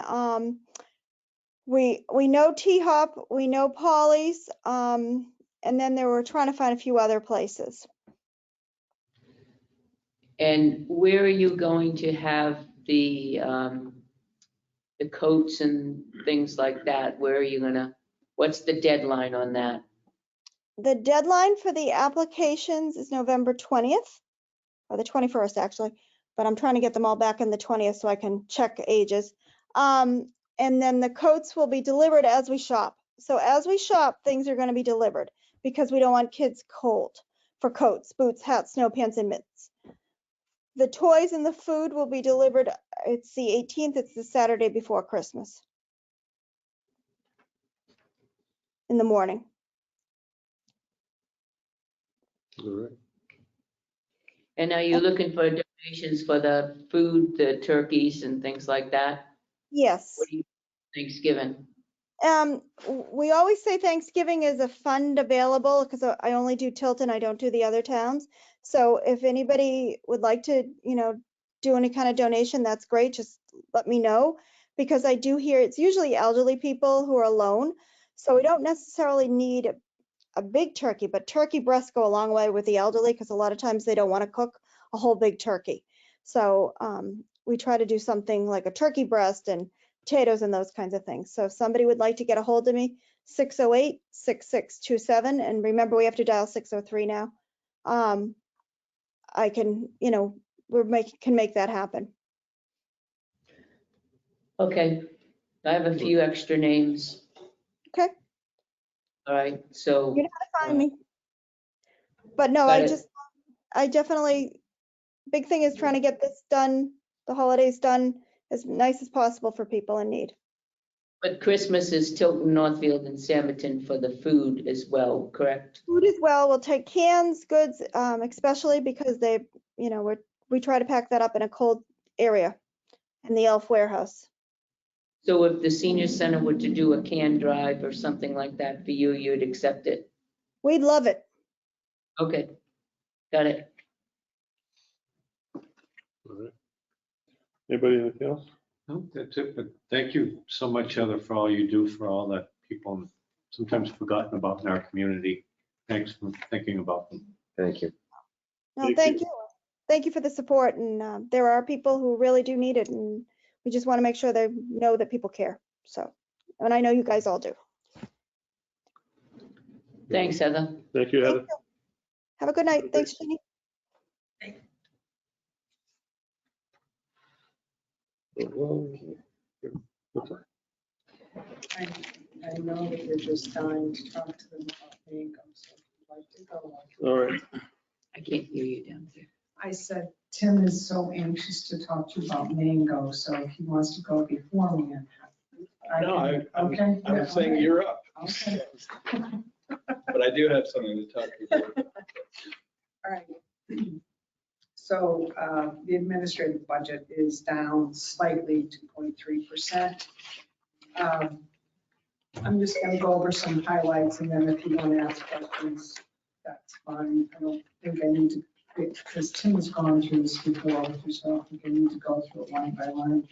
We know T-Hop, we know Polly's, and then they were trying to find a few other places. And where are you going to have the coats and things like that? Where are you gonna, what's the deadline on that? The deadline for the applications is November 20th, or the 21st actually, but I'm trying to get them all back in the 20th so I can check ages. And then the coats will be delivered as we shop. So as we shop, things are going to be delivered because we don't want kids cold for coats, boots, hats, snow pants, and mitts. The toys and the food will be delivered. It's the 18th. It's the Saturday before Christmas in the morning. All right. And are you looking for donations for the food, the turkeys and things like that? Yes. What do you, Thanksgiving? We always say Thanksgiving is a fund available because I only do Tilton. I don't do the other towns. So if anybody would like to, do any kind of donation, that's great. Just let me know, because I do hear it's usually elderly people who are alone. So we don't necessarily need a big turkey, but turkey breasts go a long way with the elderly because a lot of times they don't want to cook a whole big turkey. So we try to do something like a turkey breast and potatoes and those kinds of things. So if somebody would like to get a hold of me, 608-6627, and remember we have to dial 603 now. I can, can make that happen. Okay, I have a few extra names. Okay. All right, so. You know how to find me. But no, I definitely, big thing is trying to get this done, the holidays done as nice as possible for people in need. But Christmas is Tilton, Northfield, and Samerton for the food as well, correct? Food as well. We'll take cans, goods, especially because they, we try to pack that up in a cold area in the Elf warehouse. So if the senior center were to do a can drive or something like that for you, you'd accept it? We'd love it. Okay, got it. All right. Anybody, anything else? No, that's it, but thank you so much, Heather, for all you do for all the people sometimes forgotten about in our community. Thanks for thinking about them. Thank you. No, thank you. Thank you for the support. And there are people who really do need it. And we just want to make sure they know that people care. So, and I know you guys all do. Thanks, Heather. Thank you, Heather. Thank you. Have a good night. Thanks, Jeannie. I know that you're just dying to talk to them about Mango, so if you'd like to go. All right. I can't hear you down there. I said, Tim is so anxious to talk to you about Mango, so if he wants to go before me. Okay. I'm saying you're up. Okay. But I do have something to talk to you about. All right. So the administrative budget is down slightly, 2.3%. I'm just going to go over some highlights, and then if you want to ask questions, that's fine. I don't think I need to, because Tim has gone through this before, so I don't think I need to go through it line by line.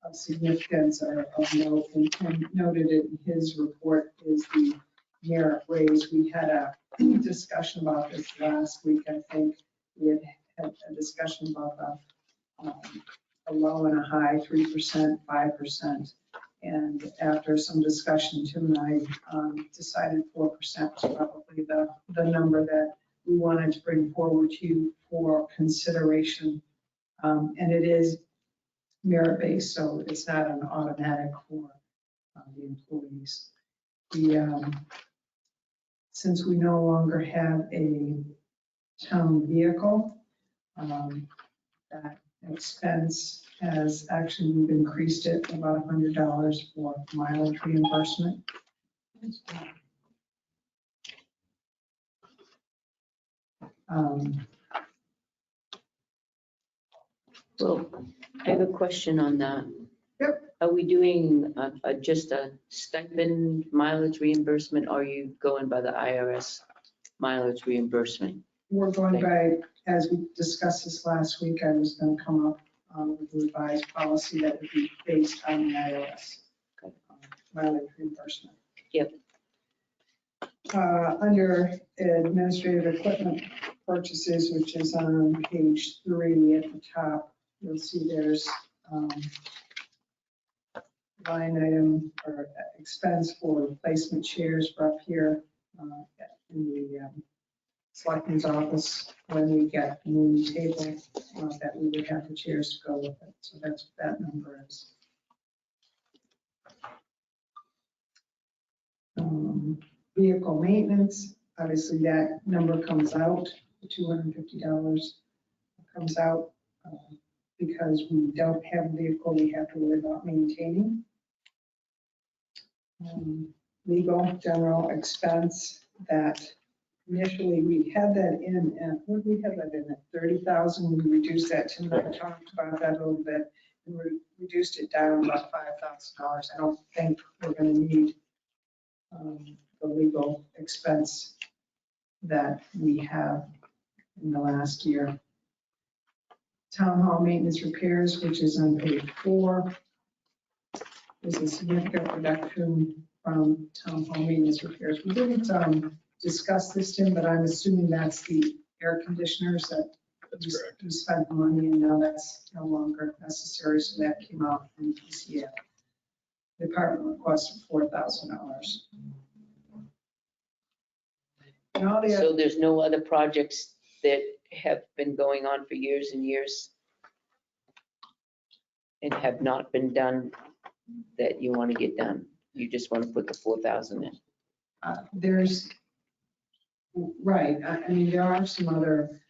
Of significance or of note, and Tim noted it in his report, is the merit raise. We had a discussion about this last week. I think we had a discussion about a low and a high, 3%, 5%. And after some discussion, Tim and I decided 4% was probably the number that we wanted to bring forward to you for consideration. And it is merit-based, so it's not an automatic for the employees. Since we no longer have a town vehicle, that expense has actually, we've increased it about $100 for mileage reimbursement. Well, I have a question on that. Yep. Are we doing just a stipend mileage reimbursement, or are you going by the IRS mileage reimbursement? We're going by, as we discussed this last week, I was going to come up with a revised policy that would be based on the IRS. Okay. mileage reimbursement. Yep. Under administrative equipment purchases, which is on page 3 at the top, you'll see there's line item or expense for replacement chairs for up here in the Selectmen's office when we get a new table that we would have the chairs to go with it. So that's what that number is. Vehicle maintenance, obviously that number comes out, the $250 comes out because we don't have a vehicle we have to worry about maintaining. Legal general expense, that initially we had that in at, what did we have that in at 30,000? We reduced that to, I talked about that a little bit, and we reduced it down about $5,000. I don't think we're going to need the legal expense that we have in the last year. Town hall maintenance repairs, which is on page 4. There's a significant reduction from town hall maintenance repairs. We didn't discuss this, Tim, but I'm assuming that's the air conditioners that we spent the money and now that's no longer necessary. So that came out from PCF. The department requested $4,000. So there's no other projects that have been going on for years and years and have not been done that you want to get done? You just want to put the 4,000 in? There's, right, I mean, there are some other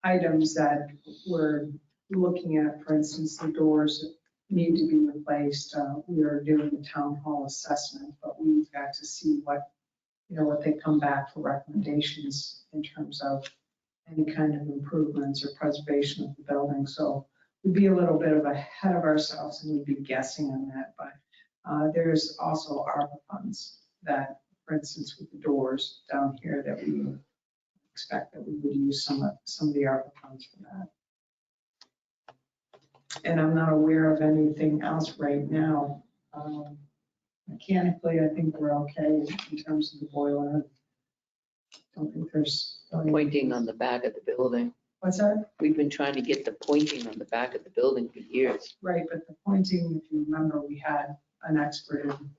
items that we're looking at. For instance, the doors need to be replaced. We are doing the town hall assessment, but we've got to see what they come back for recommendations in terms of any kind of improvements or preservation of the building. So we'd be a little bit ahead of ourselves and we'd be guessing on that. But there's also ARPA funds that, for instance, with the doors down here, that we would expect that we would use some of the ARPA funds for that. And I'm not aware of anything else right now. Mechanically, I think we're okay in terms of the boiler. I don't think there's Pointing on the back of the building. What's that? We've been trying to get the pointing on the back of the building for years. Right, but the pointing, if you remember, we had an expert in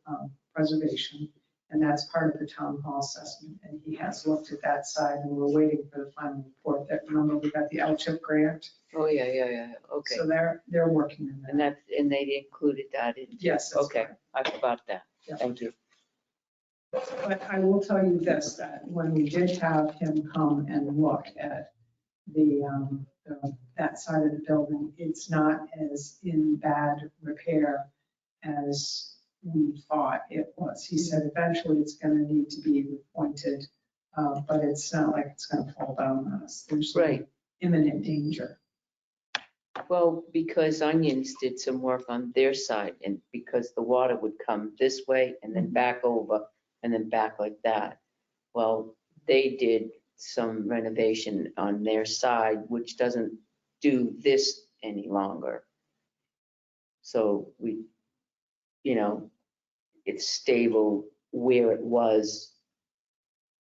preservation, and that's part of the town hall assessment. And he has looked at that side, and we're waiting for the final report. That, remember, we got the LCHIP grant. Oh, yeah. Okay. So they're working on that. And they included that in? Yes. that's Okay, correct. I forgot that. Yeah. Thank you. But I will tell you this, that when we did have him come and look at that side of the building, it's not as in bad repair as we thought it was. He said eventually it's going to need to be repointed, but it's not like it's going to fall down on us. There's no imminent danger. Well, because Onions did some work on their side, and because the water would come this way and then back over and then back like that. Well, they did some renovation on their side, which doesn't do this any longer. So we, it's stable where it was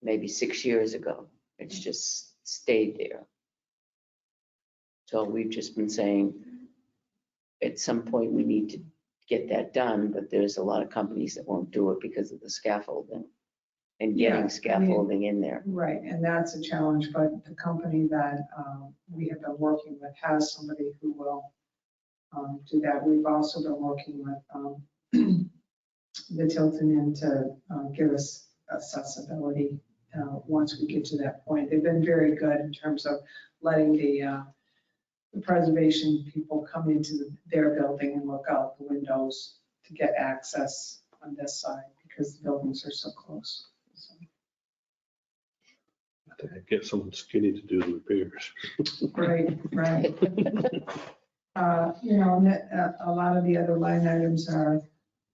maybe 6 years ago. It's just stayed there. So we've just been saying at some point we need to get that done, but there's a lot of companies that won't do it because of the scaffolding and getting scaffolding in there. Right, and that's a challenge, but the company that we have been working with has somebody who will do that. We've also been working with the Tilton Inn to give us accessibility once we get to that point. They've been very good in terms of letting the preservation people come into their building and look out the windows to get access on this side because the buildings are so close. So. Get someone skinny to do the repairs. Right. And a lot of the other line items are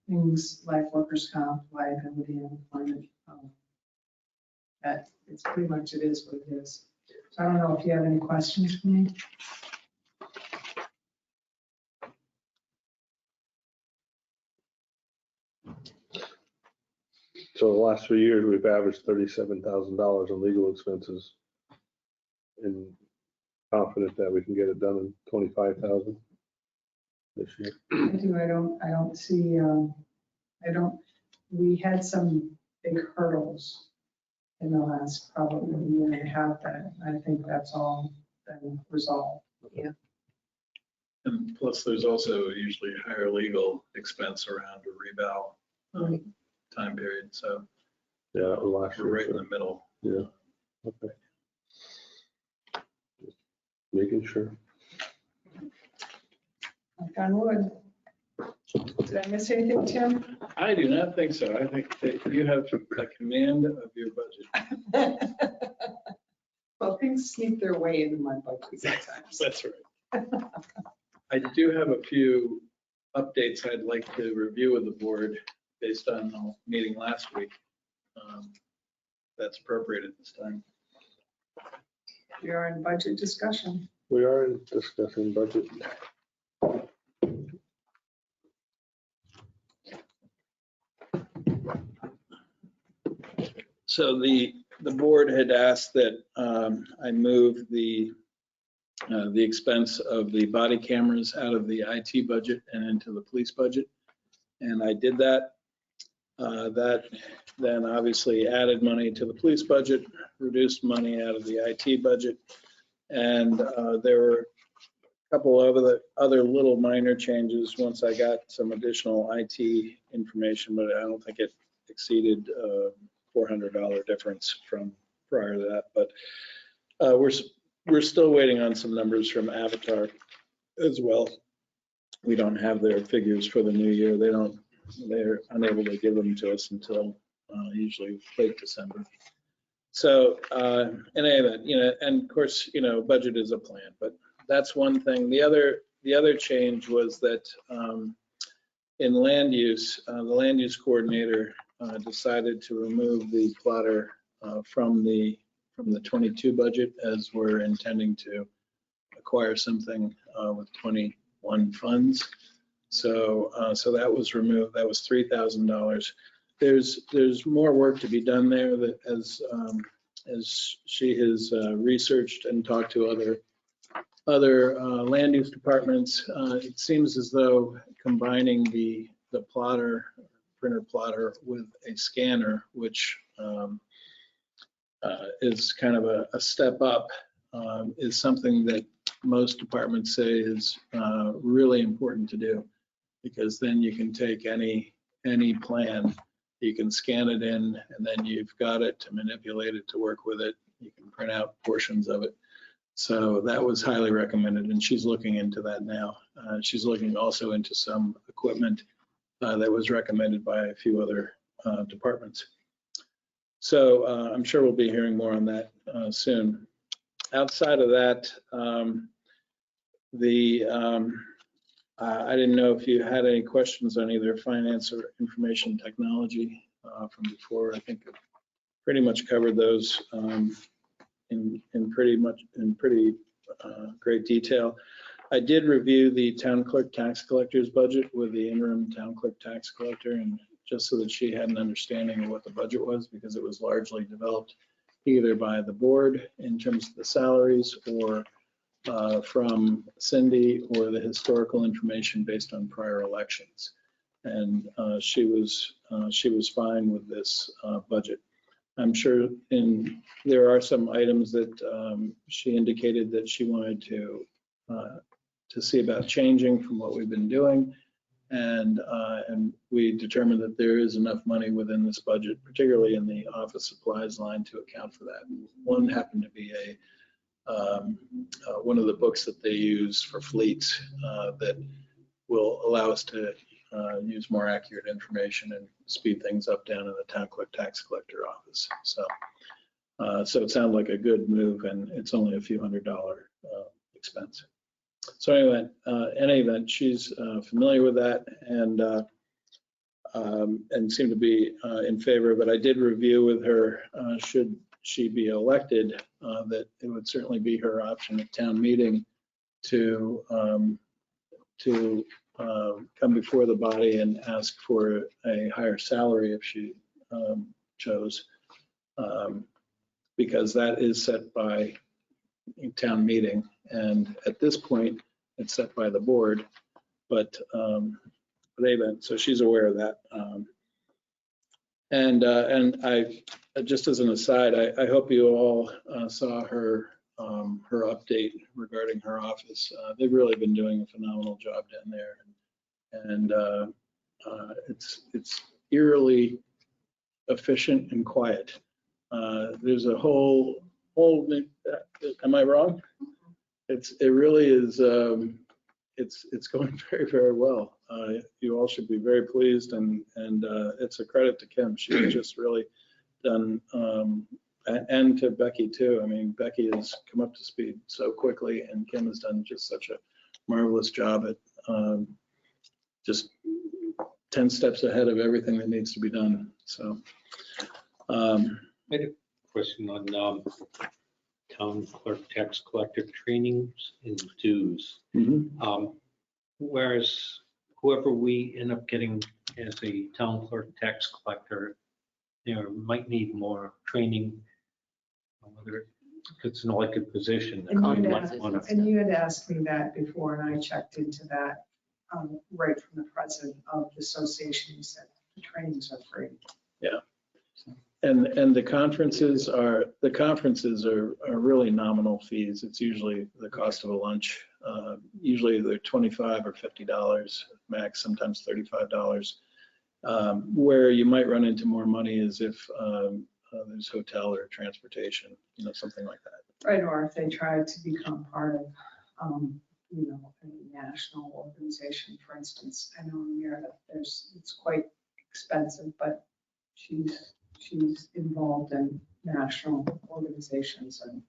things like workers' comp, liability, and employment. That it's pretty much it is what it is. So I don't know if you have any questions for me. So the last 3 years, we've averaged $37,000 in legal expenses. And confident that we can get it done in 25,000 this year. I don't see, we had some big hurdles in the last probably year and a half that I think that's all been resolved. And plus, there's also usually higher legal expense around a reval time period. So Yeah, that was last we're year. right in the middle. Yeah, okay. Just making sure. Knock on wood. Did I miss anything, Tim? I do not think so. I think that you have a command of your budget. Well, things sneak their way into my budget sometimes. That's right. I do have a few updates I'd like to review with the board based on the meeting last week. That's appropriate at this time. We are in budget discussion. We are discussing budget. So the board had asked that I move the expense of the body cameras out of the IT budget and into the police budget. And I did that. That then obviously added money to the police budget, reduced money out of the IT budget. And there were a couple of other little minor changes once I got some additional IT information, but I don't think it exceeded $400 difference from prior to that. But we're still waiting on some numbers from Avatar as well. We don't have their figures for the new year. They're unable to give them to us until usually late December. So in any event, and of course, budget is a plan, but that's one thing. The other change was that in land use, the land use coordinator decided to remove the plotter from the 22 budget, as we're intending to acquire something with 21 funds. So that was removed. That was $3,000. There's more work to be done there, that as she has researched and talked to other land use departments. It seems as though combining the printer plotter with a scanner, which is kind of a step up, is something that most departments say is really important to do, because then you can take any plan, you can scan it in, and then you've got it to manipulate it, to work with it. You can print out portions of it. So that was highly recommended, and she's looking into that now. She's looking also into some equipment that was recommended by a few other departments. So I'm sure we'll be hearing more on that soon. Outside of that, I didn't know if you had any questions on either finance or information technology from before. I think I've pretty much covered those in pretty great detail. I did review the town clerk tax collector's budget with the interim town clerk tax collector, and just so that she had an understanding of what the budget was, because it was largely developed either by the board in terms of the salaries, or from Cindy, or the historical information based on prior elections. And she was fine with this budget. I'm sure there are some items that she indicated that she wanted to see about changing from what we've been doing. And we determined that there is enough money within this budget, particularly in the office supplies line, to account for that. One happened to be one of the books that they use for fleets that will allow us to use more accurate information and speed things up down in the town clerk tax collector office. So it sounded like a good move, and it's only a few $100 expense. So anyway, in any event, she's familiar with that and seemed to be in favor. But I did review with her, should she be elected, that it would certainly be her option at town meeting to come before the body and ask for a higher salary if she chose, because that is set by town meeting. And at this point, it's set by the board, but they've been, so she's aware of that. And I, just as an aside, I hope you all saw her update regarding her office. They've really been doing a phenomenal job down there. And it's eerily efficient and quiet. There's a whole, am I wrong? It really is, it's going very, very well. You all should be very pleased, and it's a credit to Kim. She's just really done, and to Becky too. I mean, Becky has come up to speed so quickly, and Kim has done just such a marvelous job at just 10 steps ahead of everything that needs to be done. So. I had a question on town clerk tax collector trainings and dues. Whereas whoever we end up getting as a town clerk tax collector, might need more training, whether it's an elected position. And you had asked me that before, and I checked into that right from the president of the association. He said the trainings are free. Yeah. And the conferences are really nominal fees. It's usually the cost of a lunch. Usually they're $25 or $50 max, sometimes $35. Where you might run into more money is if there's hotel or transportation, something like that. Right, or if they try to become part of, a national organization, for instance. I know in Meredith, it's quite expensive, but she's involved in national organizations, and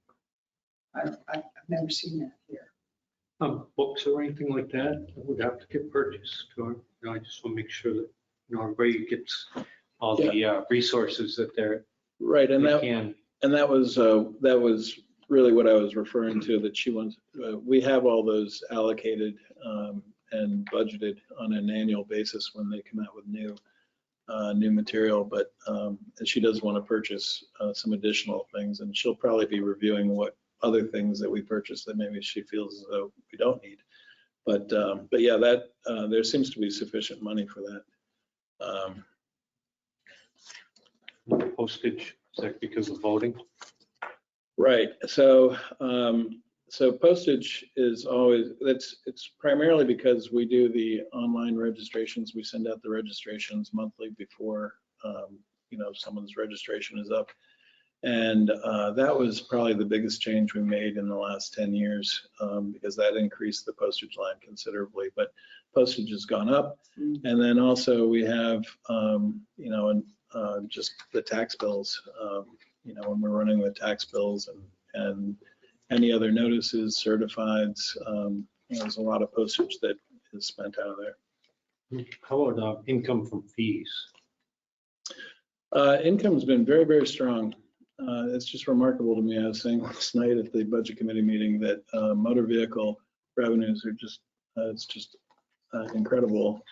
I've never seen that here. Books or anything like that would have to get purchased, or I just want to make sure that everybody gets all the resources that they're right, and they can. And that was really what I was referring to, that she wants. We have all those allocated and budgeted on an annual basis when they come out with new material, but she does want to purchase some additional things, and she'll probably be reviewing what other things that we purchase that maybe she feels as though we don't need. But yeah, that there seems to be sufficient money for that. Postage, is that because of voting? Right. So postage is always, it's primarily because we do the online registrations. We send out the registrations monthly before someone's registration is up. And that was probably the biggest change we made in the last 10 years because that increased the postage line considerably. But postage has gone up. And then also we have, just the tax bills, when we're running the tax bills and any other notices, certifieds, there's a lot of postage that is spent out of there. How about income from fees? Income's been very, very strong. It's just remarkable to me. I was saying last night at the budget committee meeting that motor vehicle revenues are just, it's just incredible.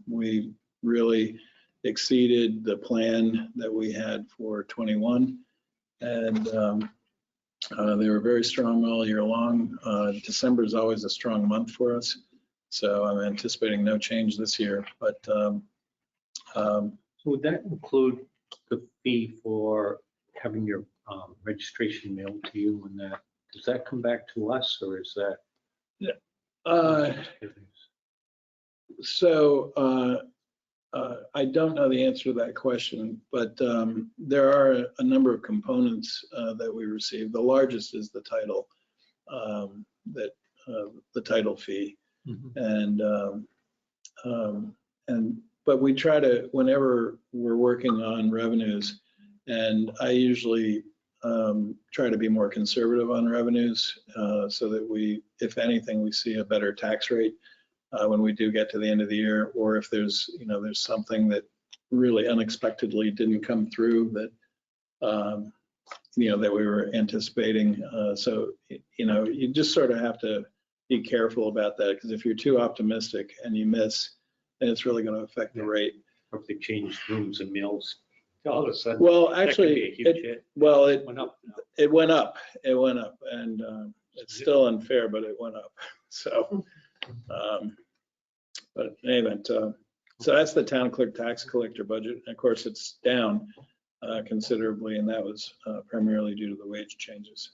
We really exceeded the plan that we had for 21, and they were very strong all year long. December is always a strong month for us, so I'm anticipating no change this year. But So would that include the fee for having your registration mailed to you, and that, does that come back to us, or is that? I don't know the answer to that question, but there are a number of components that we receive. The largest is the title, the title fee, but we try to, whenever we're working on revenues, and I usually try to be more conservative on revenues so that we, if anything, we see a better tax rate when we do get to the end of the year, or if there's, there's something that really unexpectedly didn't come through that, that we were anticipating. So, you just sort of have to be careful about that, because if you're too optimistic and you miss, then it's really going to affect the rate. Or if they change rooms and meals All of a sudden, Well, that could be a actually, huge hit. it Went up. it went up, and it's still unfair, but it went up. So, but in any event, so that's the town clerk tax collector budget. And of course, it's down considerably, and that was primarily due to the wage changes.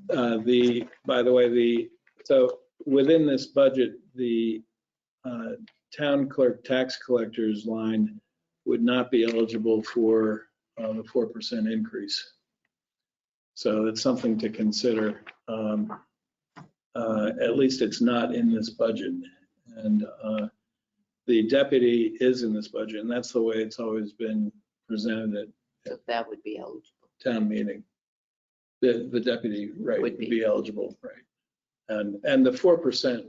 By the way, so within this budget, the town clerk tax collectors line would not be eligible for the 4% increase. So it's something to consider. At least it's not in this budget. And the deputy is in this budget, and that's the way it's always been presented So that would be eligible. at town meeting. The deputy, right, would be eligible, right. And the 4%,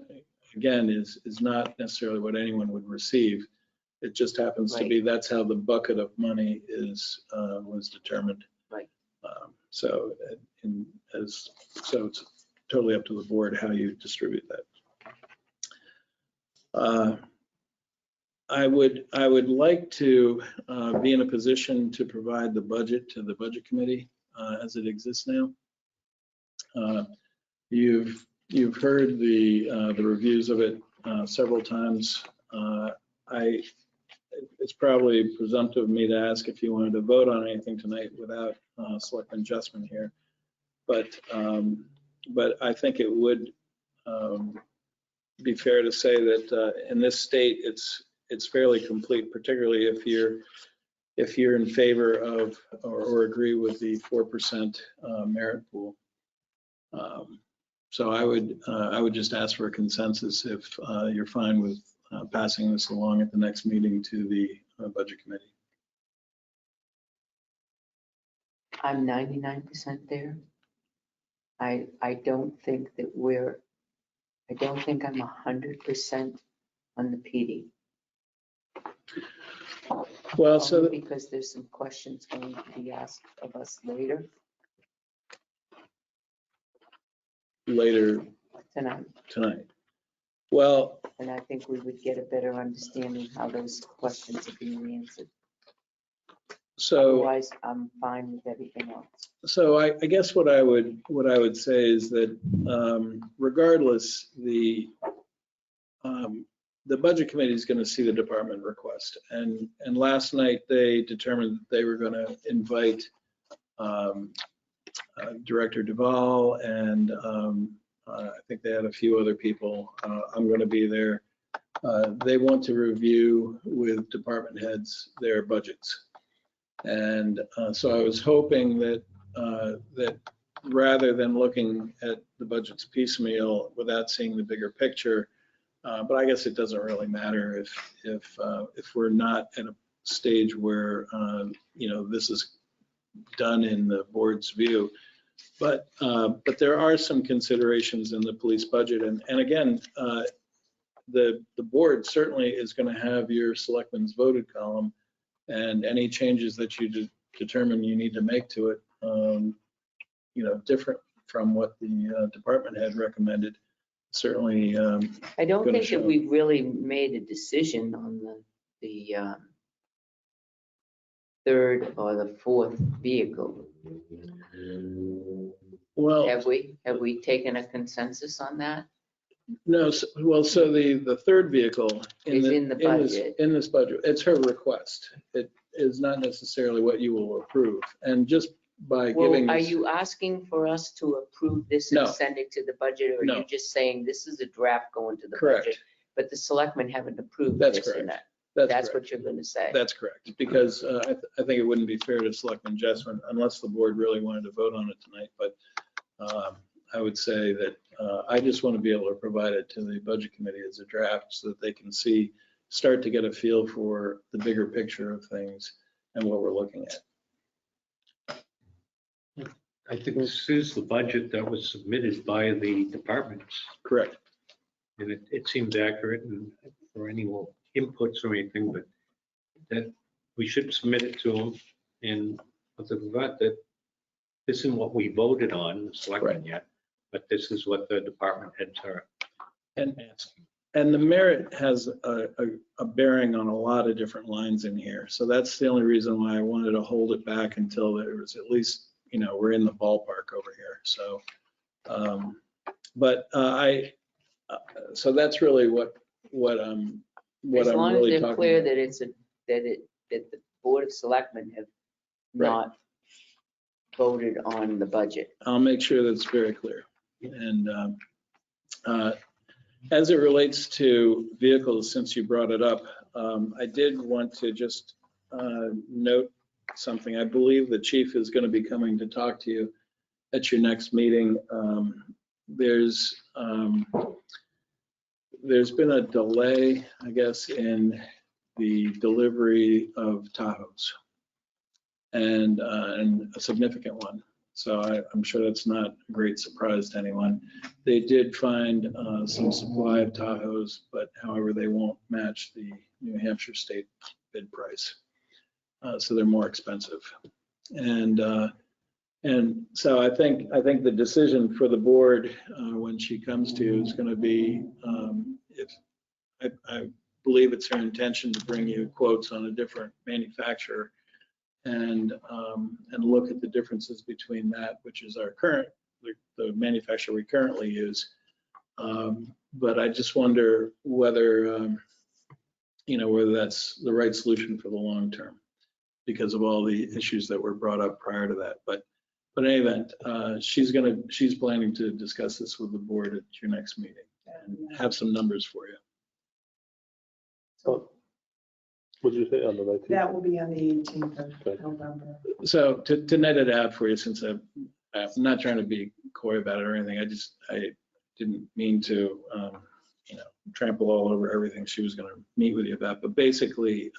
again, is not necessarily what anyone would receive. It just happens to be, that's how the bucket of money was determined. Right. So it's totally up to the board how you distribute that. I would like to be in a position to provide the budget to the budget committee as it exists now. You've heard the reviews of it several times. It's probably presumptive of me to ask if you wanted to vote on anything tonight without Selectman Justman here. But I think it would be fair to say that in this state, it's fairly complete, particularly if you're in favor of or agree with the 4% merit pool. So I would just ask for a consensus if you're fine with passing this along at the next meeting to the budget committee. I'm 99% there. I don't think I'm 100% on the PD. Well, so Only because there's some questions going to be asked of us later tonight. Well, And I think we would get a better understanding how those questions are being answered. so Otherwise, I'm fine with everything else. So I guess what I would say is that regardless, the budget committee is going to see the department request, and last night they determined that they were going to invite Director Duvall and I think they had a few other people. I'm going to be there. They want to review with department heads their budgets, and so I was hoping that rather than looking at the budgets piecemeal without seeing the bigger picture, but I guess it doesn't really matter if we're not at a stage where this is done in the board's view. But there are some considerations in the police budget, and again, the board certainly is going to have your selectmen's voted column, and any changes that you determine you need to make to it, different from what the department had recommended. Certainly. I don't think show. that we've really made a decision on the third or the fourth vehicle. Well, Have we taken a consensus on that? no. So the third vehicle Is in the budget. In this budget, it's her request. It is not necessarily what you will approve, and just by giving. Well, are this, you asking for us to approve this and No. send it to the budget, or are No. you just saying this is a draft going to the Correct. budget? But the selectmen haven't approved That's this correct. and that. That's That's correct. what you're gonna say. That's correct, because I think it wouldn't be fair to Selectman Jessman unless the board really wanted to vote on it tonight. But I would say that I just want to be able to provide it to the budget committee as a draft so that they can start to get a feel for the bigger picture of things and what we're looking at. I think this is the budget that was submitted by the departments, Correct. and it seems accurate, and for any inputs or anything, but that we should submit it to them. And with the fact that this isn't what we voted on, the selectmen yet, but this is what the department heads are And asking. And the merit has a bearing on a lot of different lines in here. So that's the only reason why I wanted to hold it back until there was at least, we're in the ballpark over here. So, so that's really what I'm As long as really they're talking clear about. that the Board of Selectmen have not voted on the budget. I'll make sure that's very clear. And as it relates to vehicles, since you brought it up, I did want to just note something. I believe the chief is going to be coming to talk to you at your next meeting. There's been a delay, I guess, in the delivery of Tahoes, and a significant one. So I'm sure that's not a great surprise to anyone. They did find some supply of Tahoes, but however, they won't match the New Hampshire state bid price. So they're more expensive. And so I think the decision for the board when she comes to you is going to be, if I believe it's her intention to bring you quotes on a different manufacturer, and look at the differences between that, which is our the manufacturer we currently use. But I just wonder whether, whether that's the right solution for the long term, because of all the issues that were brought up prior to that. But in any event, she's planning to discuss this with the board at your next meeting and have some numbers for you. So what did you say on the 19th? That will be on the 18th of November. So to net it out for you, since I'm not trying to be coy about it or anything, I didn't mean to, trample all over everything she was going to meet with you about. But basically,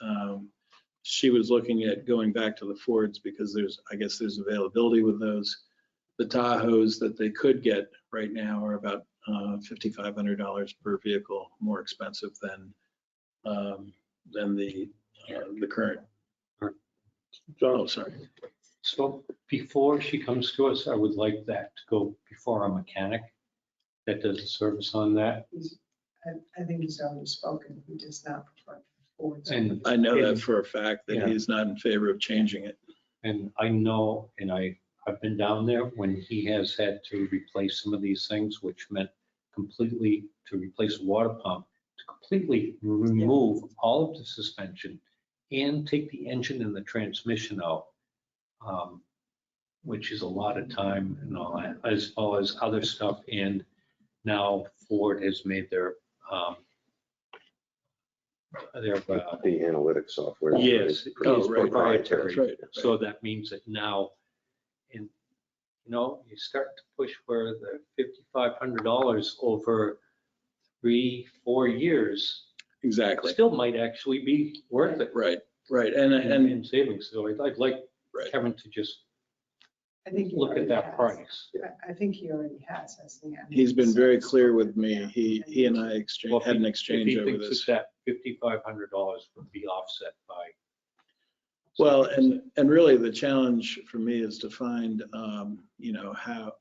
she was looking at going back to the Fords because I guess there's availability with those. The Tahoes that they could get right now are about $5,500 per vehicle, more expensive than the current. John? Oh, sorry. So before she comes to us, I would like that to go before our mechanic that does the service on that. I think he's already spoken. He does not prefer Fords. And I know that for a fact that he's not in favor of changing it. And I know, and I've been down there when he has had to replace some of these things, which meant completely to replace a water pump, to completely remove all of the suspension and take the engine and the transmission out, which is a lot of time and all that, as well as other stuff. And now Ford has made their The analytics software. yes, it Oh, is right, proprietary. right. So that means that now, you start to push for the $5,500 over 3-4 years. Exactly. Still might actually be worth it. Right. And And in savings. So I'd like Kevin to just I think he look at already that has. price. I think he already has. he's been very clear with me. He and I Well, had an if exchange he over thinks this. that $5,500 would be offset by. Well, and really the challenge for me is to find,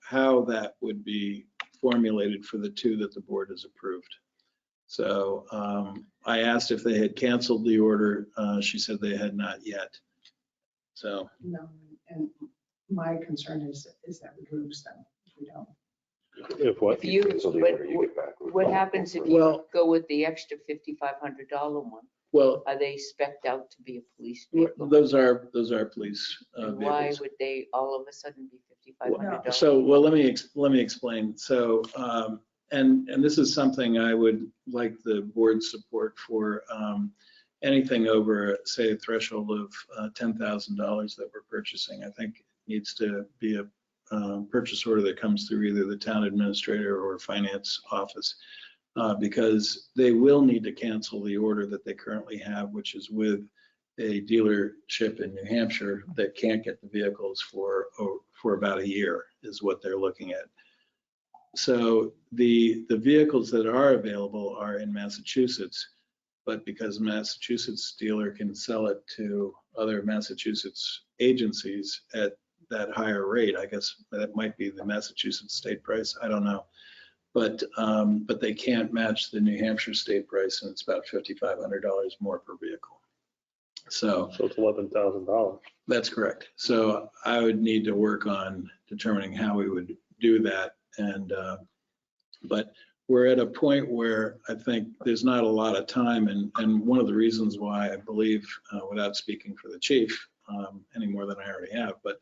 how that would be formulated for the two that the board has approved. So I asked if they had canceled the order. She said they had not yet. So. No, and my concern is that we lose them if we don't. If what? If you, So the order you get back. what happens if Well- you go with the extra $5,500 one? Well, Are they spec'd out to be a police vehicle? those are police And why vehicles. would they all of a sudden be $5,500? So, well, let me explain. So, and this is something I would like the board's support for. Anything over, say, a threshold of $10,000 that we're purchasing, I think needs to be a purchase order that comes through either the town administrator or finance office, because they will need to cancel the order that they currently have, which is with a dealership in New Hampshire that can't get the vehicles for about a year is what they're looking at. So the vehicles that are available are in Massachusetts, but because Massachusetts dealer can sell it to other Massachusetts agencies at that higher rate, I guess that might be the Massachusetts state price, I don't know. but they can't match the New Hampshire state price, and it's about $5,500 more per vehicle. So So it's $11,000. that's correct. So I would need to work on determining how we would do that. And, but we're at a point where I think there's not a lot of time. And one of the reasons why I believe, without speaking for the chief any more than I already have, but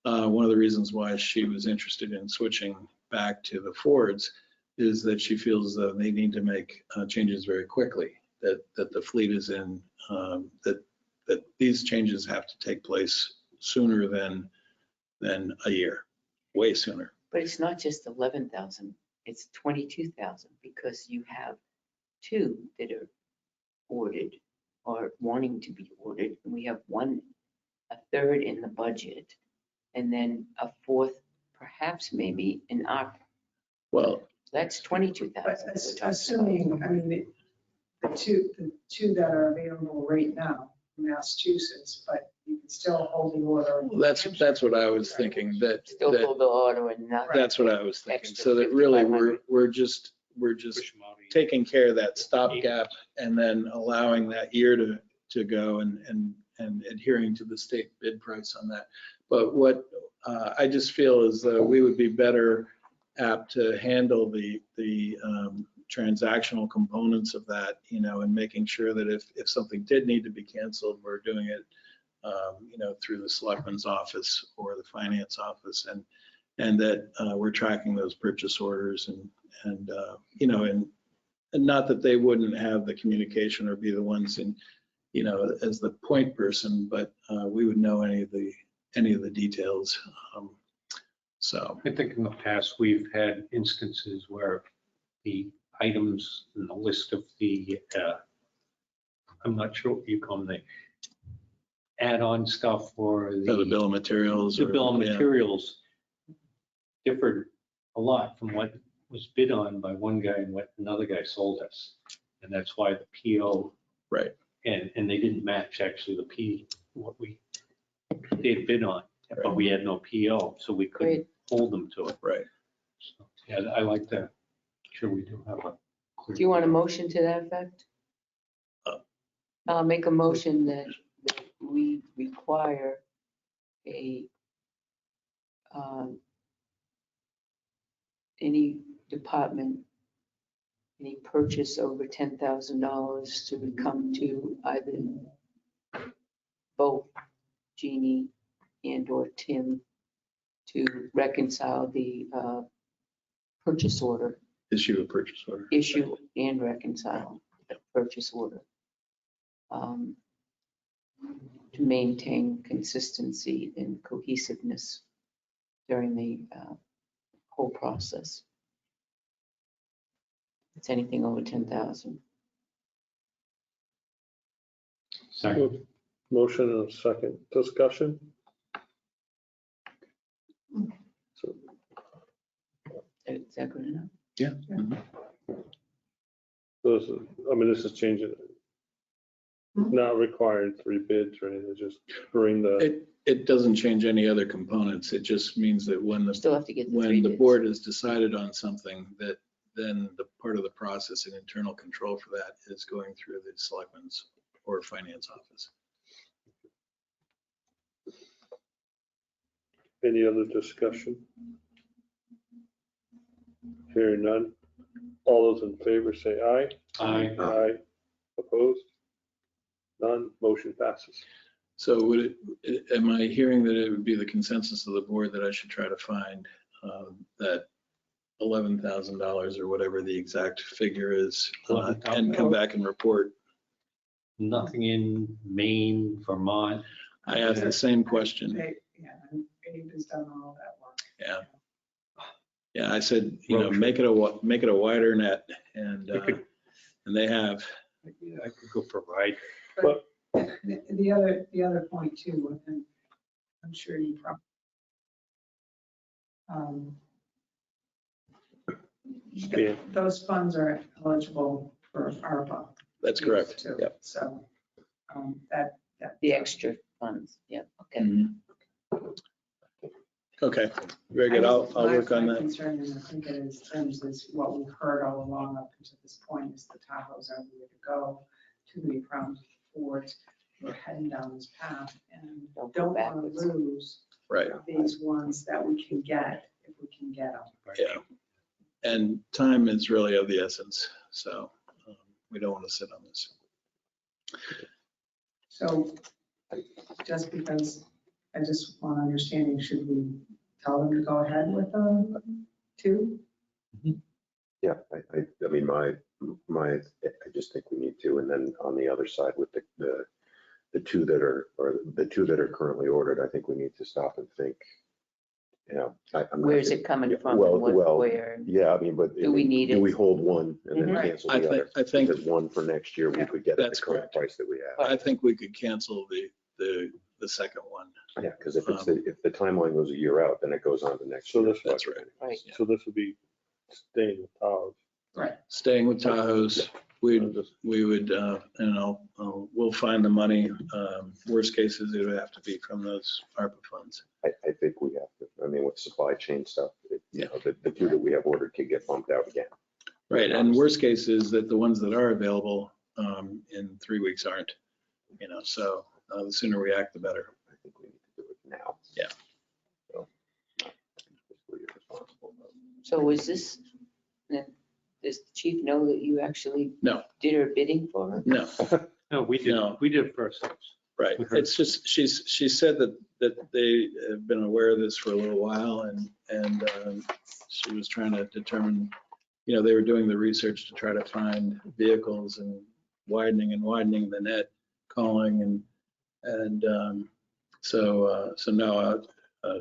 one of the reasons why she was interested in switching back to the Fords is that she feels that they need to make changes very quickly, that the fleet is in, that these changes have to take place sooner than a year, way sooner. But it's not just 11,000, it's 22,000 because you have two that are ordered or wanting to be ordered. And we have a third in the budget, and then a fourth, perhaps maybe in our, Well, that's 22,000. But assuming, I mean, the two that are available right now, Massachusetts, but you can still hold the order. that's what I was thinking, that Still hold the order and not. that's what I was thinking. Extra So that really $5,500. we're just taking care of that stopgap and then allowing that year to go and adhering to the state bid price on that. But what I just feel is that we would be better apt to handle the transactional components of that, and making sure that if something did need to be canceled, we're doing it, through the selectman's office or the finance office, and that we're tracking those purchase orders and not that they wouldn't have the communication or be the ones in, as the point person, but we would know any of the details. So I think in the past, we've had instances where the items in the list of the, I'm not sure what you call them, the add-on stuff or the bill of materials. the bill of yeah. materials differed a lot from what was bid on by one guy and what another guy sold us. And that's why the PO. Right. And they didn't match actually what they had bid on, but we had no PO, so we couldn't hold them to it. Right. So, yeah, I like that. Sure, we do have a. Do you want a motion to that effect? I'll make a motion that we require any department, any purchase over $10,000 to come to either both Jeannie and or Tim to reconcile the purchase order. Issue a purchase order. Issue and reconcile the purchase order. To maintain consistency and cohesiveness during the whole process. It's anything over 10,000. Second. Motion and a second discussion. So Is that good enough? Yeah. this is changing, not requiring 3 bids or anything, just bring the, It doesn't change any other components. It just means that when Still have to get the 3 when the bids. board has decided on something, that then the part of the process and internal control for that is going through the selectmen's or finance office. any other discussion? Hearing none. All those in favor say aye. Aye. Aye. Opposed? None. Motion passes. So would am I hearing that it would be the consensus of the board that I should try to find that $11,000 or whatever the exact figure is and come back and report? Nothing in Maine, Vermont. I asked the same question. Yeah, and Abe has done all that work. Yeah. Yeah, I said, make it a wider net, and they have. I could go for a ride. But The other point too, and I'm sure you probably, yeah, those funds are eligible for ARPA. That's correct. too. Yep. So that. The extra funds, yeah, okay. Mhm. Okay, very good. I'll work on My that. concern, and I think it is Tim's, is what we've heard all along up to this point is the Tahoes are the way to go to be around Ford. We're heading down this path and Don't go don't want backwards. to lose Right, these ones that we can get if we can get them. yeah. And time is really of the essence, so we don't want to sit on this. So just because, I just want understanding, should we tell them to go ahead with two? Yeah, I mean, I just think we need to, and then on the other side with the two that are, or the two that are currently ordered, I think we need to stop and think, you know. Where's it coming from? Well, and what- well, where? yeah, I mean, but. Do we need Do we it? hold one and then Mhm. cancel I the think- other? I think- Because one for next year, we could get at the That's current correct. price that we have. I think we could cancel the second one. Yeah, because if the timeline goes a year out, then it goes on to next So year. this- That's right. Right. So this would be staying with Tahoe. Right. Staying with Tahoe's, we would, and we'll find the money. Worst cases, it would have to be from those ARPA funds. I think we have to, I mean, with supply chain stuff, you know, the two that we have ordered could get bumped out again. Right, and worst case is that the ones that are available in 3 weeks aren't, you know, so the sooner we act, the better. I think we need to do it now. Yeah. So, fiscally irresponsible, but- So is this, does the chief know that you actually No. did her bidding for her? No, No, we did, No. we did it for ourselves. right, it's just, she said that they have been aware of this for a little while, and she was trying to determine, you know, they were doing the research to try to find vehicles and widening the net, calling, and so no,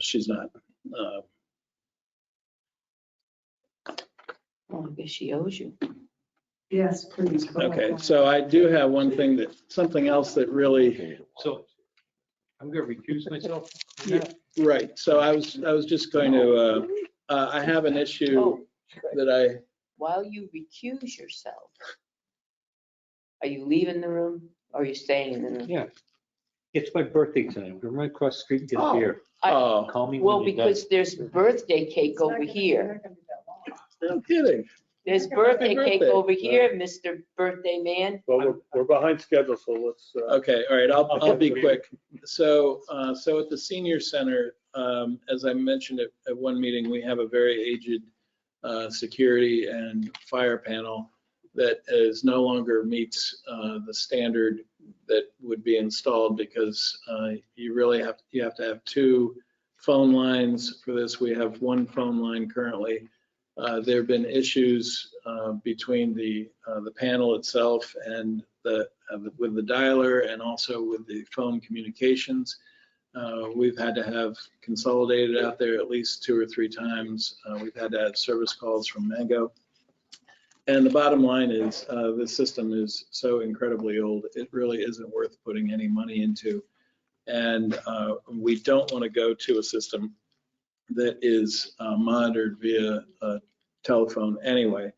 she's not. Well, I guess she owes you. Yes, please. go Okay, ahead. so I do have one thing something else that really, So I'm gonna recuse myself. from Yeah. that. right, so I was just going to, I have an issue Oh, that while you recuse yourself, are you leaving the room or are you staying in the room? Yeah. It's my birthday tonight. I'm going right across the street and get a beer. oh, Call me Well, when you're done. because there's birthday cake It's not over gonna- here. it's not gonna be that long. no kidding. There's birthday cake birthday. over here, Mr. Birthday Man. Well, we're behind schedule, so let's. Okay, all right, I'll be quick. So at the senior center, as I mentioned at one meeting, we have a very aged security and fire panel that is no longer meets the standard that would be installed because you have to have 2 phone lines for this. We have 1 phone line currently. There have been issues between the panel itself and with the dialer and also with the phone communications. We've had to have consolidated out there at least 2 or 3 times. We've had to have service calls from Mango. And the bottom line is the system is so incredibly old, it really isn't worth putting any money into. And we don't want to go to a system that is monitored via a telephone anyway,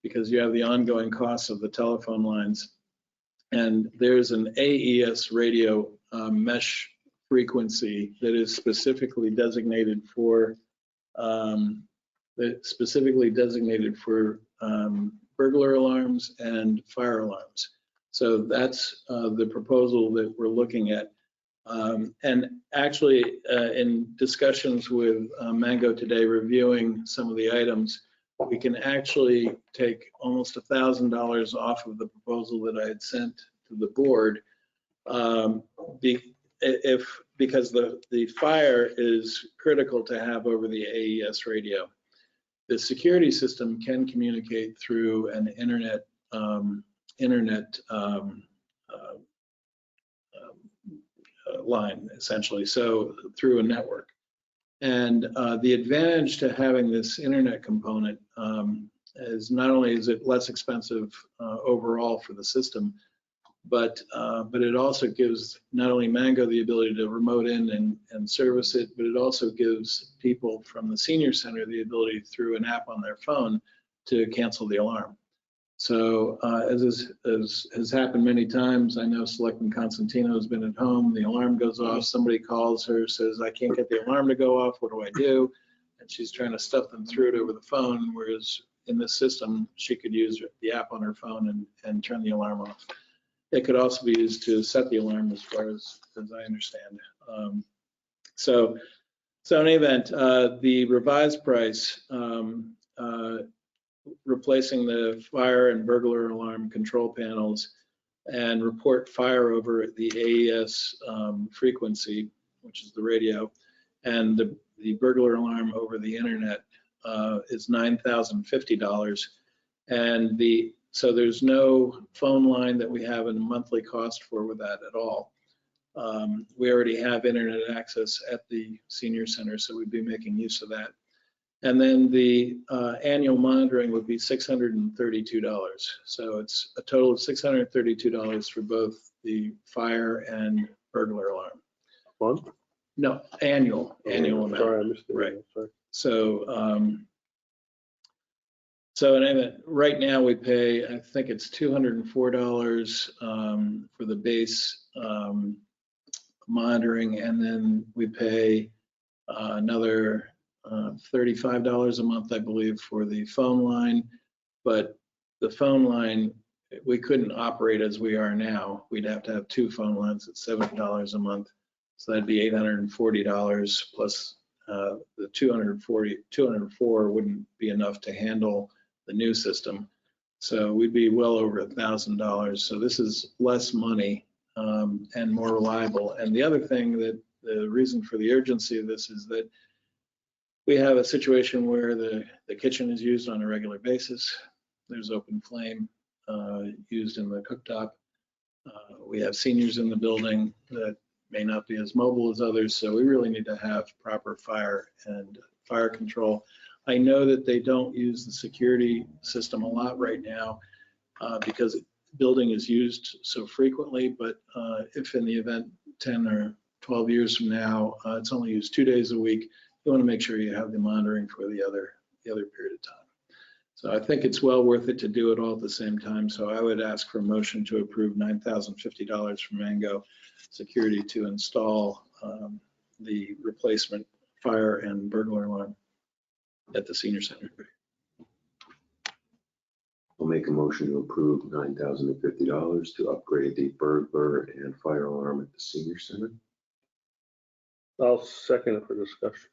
because you have the ongoing costs of the telephone lines. And there's an AES radio mesh frequency that is specifically designated for burglar alarms and fire alarms. So that's the proposal that we're looking at. And actually, in discussions with Mango today, reviewing some of the items, we can actually take almost $1,000 off of the proposal that I had sent to the board, because the fire is critical to have over the AES radio. The security system can communicate through an internet line, essentially, so through a network. And the advantage to having this internet component is not only is it less expensive overall for the system, but it also gives not only Mango the ability to remote in and service it, but it also gives people from the senior center the ability through an app on their phone to cancel the alarm. So as has happened many times, I know Selectman Constantino has been at home, the alarm goes off, somebody calls her, says, I can't get the alarm to go off, what do I do? And she's trying to stuff them through it over the phone, whereas in this system, she could use the app on her phone and turn the alarm off. It could also be used to set the alarm as far as I understand. So in any event, the revised price, replacing the fire and burglar alarm control panels and report fire over the AES frequency, which is the radio, and the burglar alarm over the internet is $9,050. And so there's no phone line that we have a monthly cost for with that at all. We already have internet access at the senior center, so we'd be making use of that. And then the annual monitoring would be $632. So it's a total of $632 for both the fire and burglar alarm. Month? No, annual amount. Sorry, I missed it. Right. Sorry. So in any event, right now we pay, I think it's $204 for the base monitoring, and then we pay another $35 a month, I believe, for the phone line. But the phone line, we couldn't operate as we are now. We'd have to have two phone lines at $70 a month. So that'd be $840 plus the 204 wouldn't be enough to handle the new system. So we'd be well over $1,000. So this is less money and more reliable. And the other thing, that the reason for the urgency of this is that we have a situation where the kitchen is used on a regular basis. There's open flame used in the cooktop. We have seniors in the building that may not be as mobile as others, so we really need to have proper fire and fire control. I know that they don't use the security system a lot right now because the building is used so frequently, but if in the event 10 or 12 years from now, it's only used 2 days a week, you want to make sure you have the monitoring for the other period of time. So I think it's well worth it to do it all at the same time. So I would ask for a motion to approve $9,050 from Mango Security to install the replacement fire and burglar alarm at the senior center. I'll make a motion to approve $9,050 to upgrade the burglar and fire alarm at the senior center. I'll second it for discussion.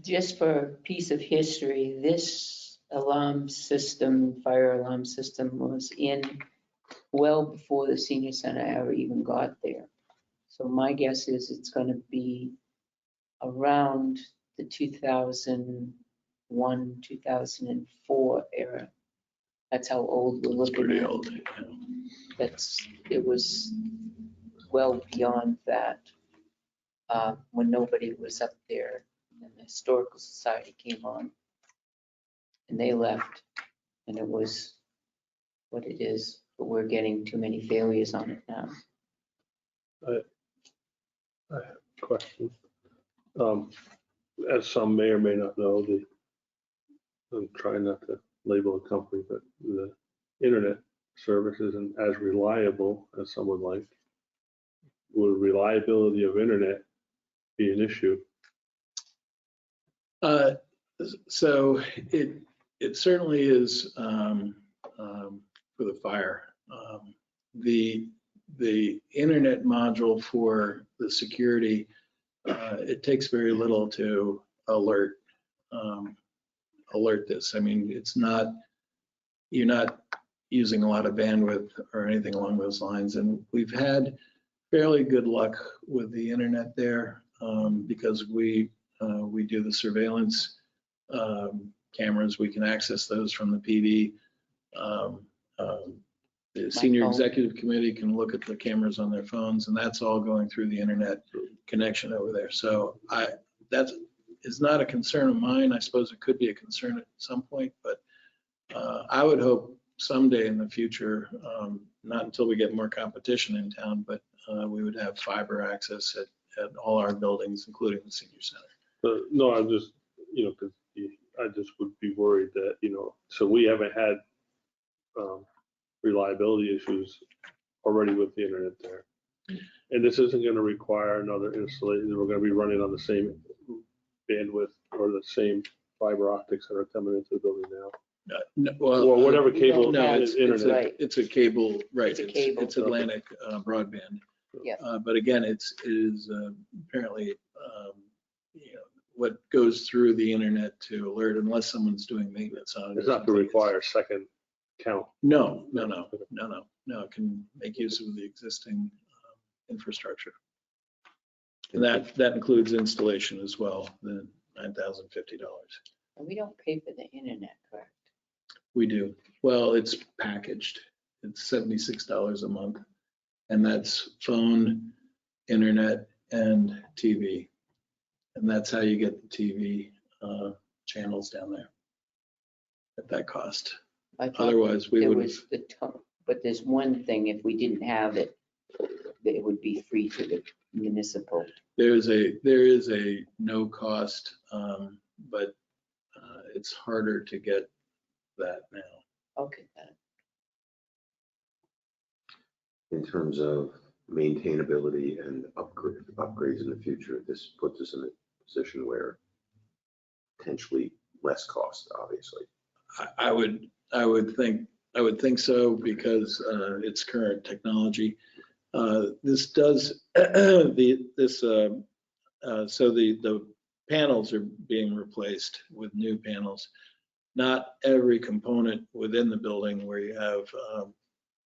Just for a piece of history, this alarm system, fire alarm system, was in well before the senior center ever even got there. So my guess is it's going to be around the 2001, 2004 era. That's how old we're looking Pretty at. old. It was well beyond that when nobody was up there and the Historical Society came on and they left, and it was what it is, but we're getting too many failures on it now. I have a question. As some may or may not know, I'm trying not to label a company, but the internet service isn't as reliable as some would like. Would reliability of internet be an issue? So it certainly is for the fire. The internet module for the security, it takes very little to alert this. I mean, you're not using a lot of bandwidth or anything along those lines. And we've had fairly good luck with the internet there because we do the surveillance cameras. We can access those from the PD. The senior executive committee can look at the cameras on their phones, and that's all going through the internet connection over there. So that is not a concern of mine. I suppose it could be a concern at some point, but I would hope someday in the future, not until we get more competition in town, but we would have fiber access at all our buildings, including the senior center. No, I'm just, because I just would be worried that, so we haven't had reliability issues already with the internet there. And this isn't going to require another installation. We're going to be running on the same bandwidth or the same fiber optics that are coming into the building now. Or whatever cable No, is internet. Right. it's a cable, right, It's a cable. it's Atlantic broadband. Yeah. But again, it is apparently, what goes through the internet to alert unless someone's doing maintenance on it. It's not going to require a second count. No, it can make use of the existing infrastructure. And that includes installation as well, the $9,050. And we don't pay for the internet, correct? We do. Well, it's packaged. It's $76 a month. And that's phone, internet, and TV. And that's how you get the TV channels down there at that cost. I thought Otherwise, we there would have. was but there's one thing, if we didn't have it, it would be free to the municipal. There is a no cost, but it's harder to get that now. Okay, got it. In terms of maintainability and upgrades in the future, this puts us in a position where potentially less cost, obviously. I would think so because it's current technology. This does so the panels are being replaced with new panels. Not every component within the building where you have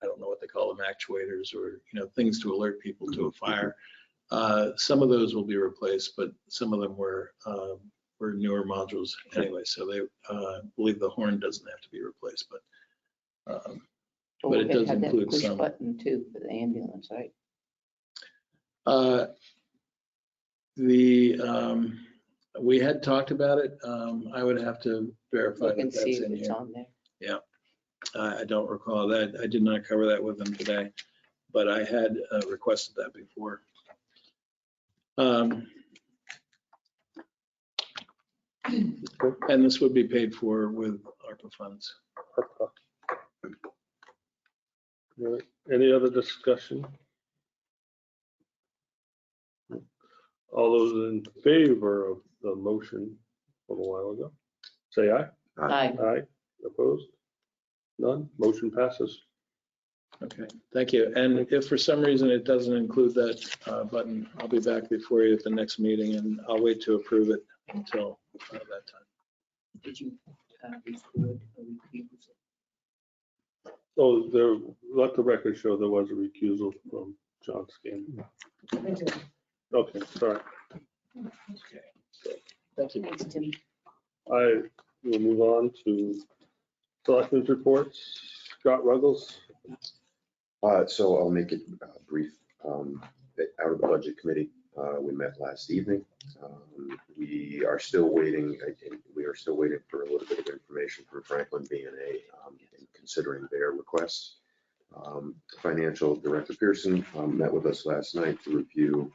I don't know what they call them, actuators or things to alert people to a fire. Some of those will be replaced, but some of them were newer modules anyway. So they believe the horn doesn't have to be replaced, but it does include push some. button too for the ambulance, right? We had talked about it. I would have to verify Look that and that's see if in it's here. on there. Yeah, I don't recall that. I did not cover that with them today, but I had requested that before. And this would be paid for with ARPA funds. All right. Any other discussion? All those in favor of the motion from a while ago, say aye. Aye. Aye. Opposed? None? Motion passes. Okay, thank you. And if for some reason it doesn't include that button, I'll be back before you at the next meeting and I'll wait to approve it until that time. Did you record a refusal? So let the record show there was a recusal from John Scanlon. Okay, sorry. Thank you. Thanks, Tim. I will move on to Selectmen's reports. Scott Ruggles. So I'll make it brief. Out of the budget committee, we met last evening. We are still waiting. We are still waiting for a little bit of information from Franklin B&A in considering their requests. Financial Director Pearson met with us last night to review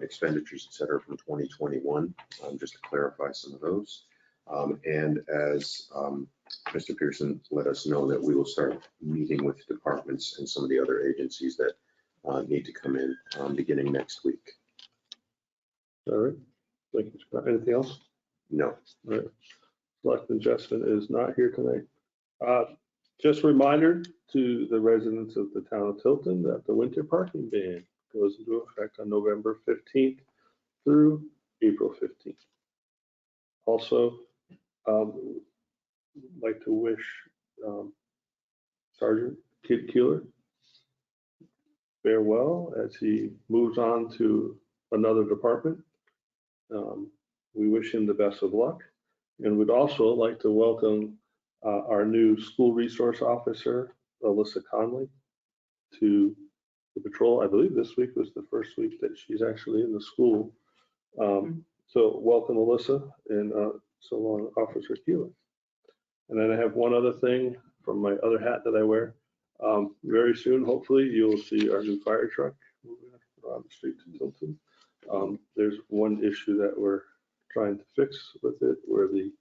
expenditures, et cetera, from 2021, just to clarify some of those. And as Mr. Pearson let us know that we will start meeting with departments and some of the other agencies that need to come in beginning next week. All right. Thank you, Scott. Anything else? No. All right. Selectman Jessamine is not here tonight. Just a reminder to the residents of the town of Tilton that the winter parking ban goes into effect on November 15th through April 15th. Also, like to wish Sergeant Kid Keeler farewell as he moves on to another department. We wish him the best of luck, and would also like to welcome our new school resource officer, Alyssa Conley, to the patrol. I believe this week was the first week that she's actually in the school. So welcome, Alyssa, and so long, Officer Keeler. And then I have one other thing from my other hat that I wear. Very soon, hopefully, you'll see our new fire truck moving on the street to Tilton. There's one issue that we're trying to fix with it, where the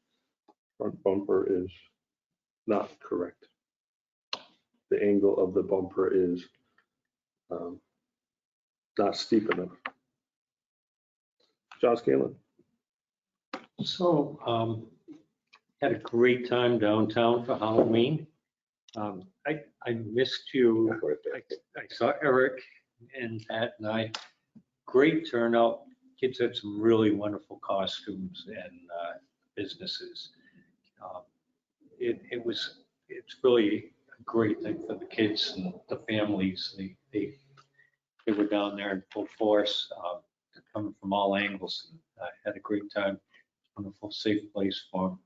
front bumper is not correct. The angle of the bumper is not steep enough. John Scanlon. So, had a great time downtown for Halloween. I missed you. I saw Eric and Pat and I. Great turnout. Kids had some really wonderful costumes and businesses. It's really a great thing for the kids and the families. They were down there in full force, coming from all angles. And had a great time. Wonderful, safe place for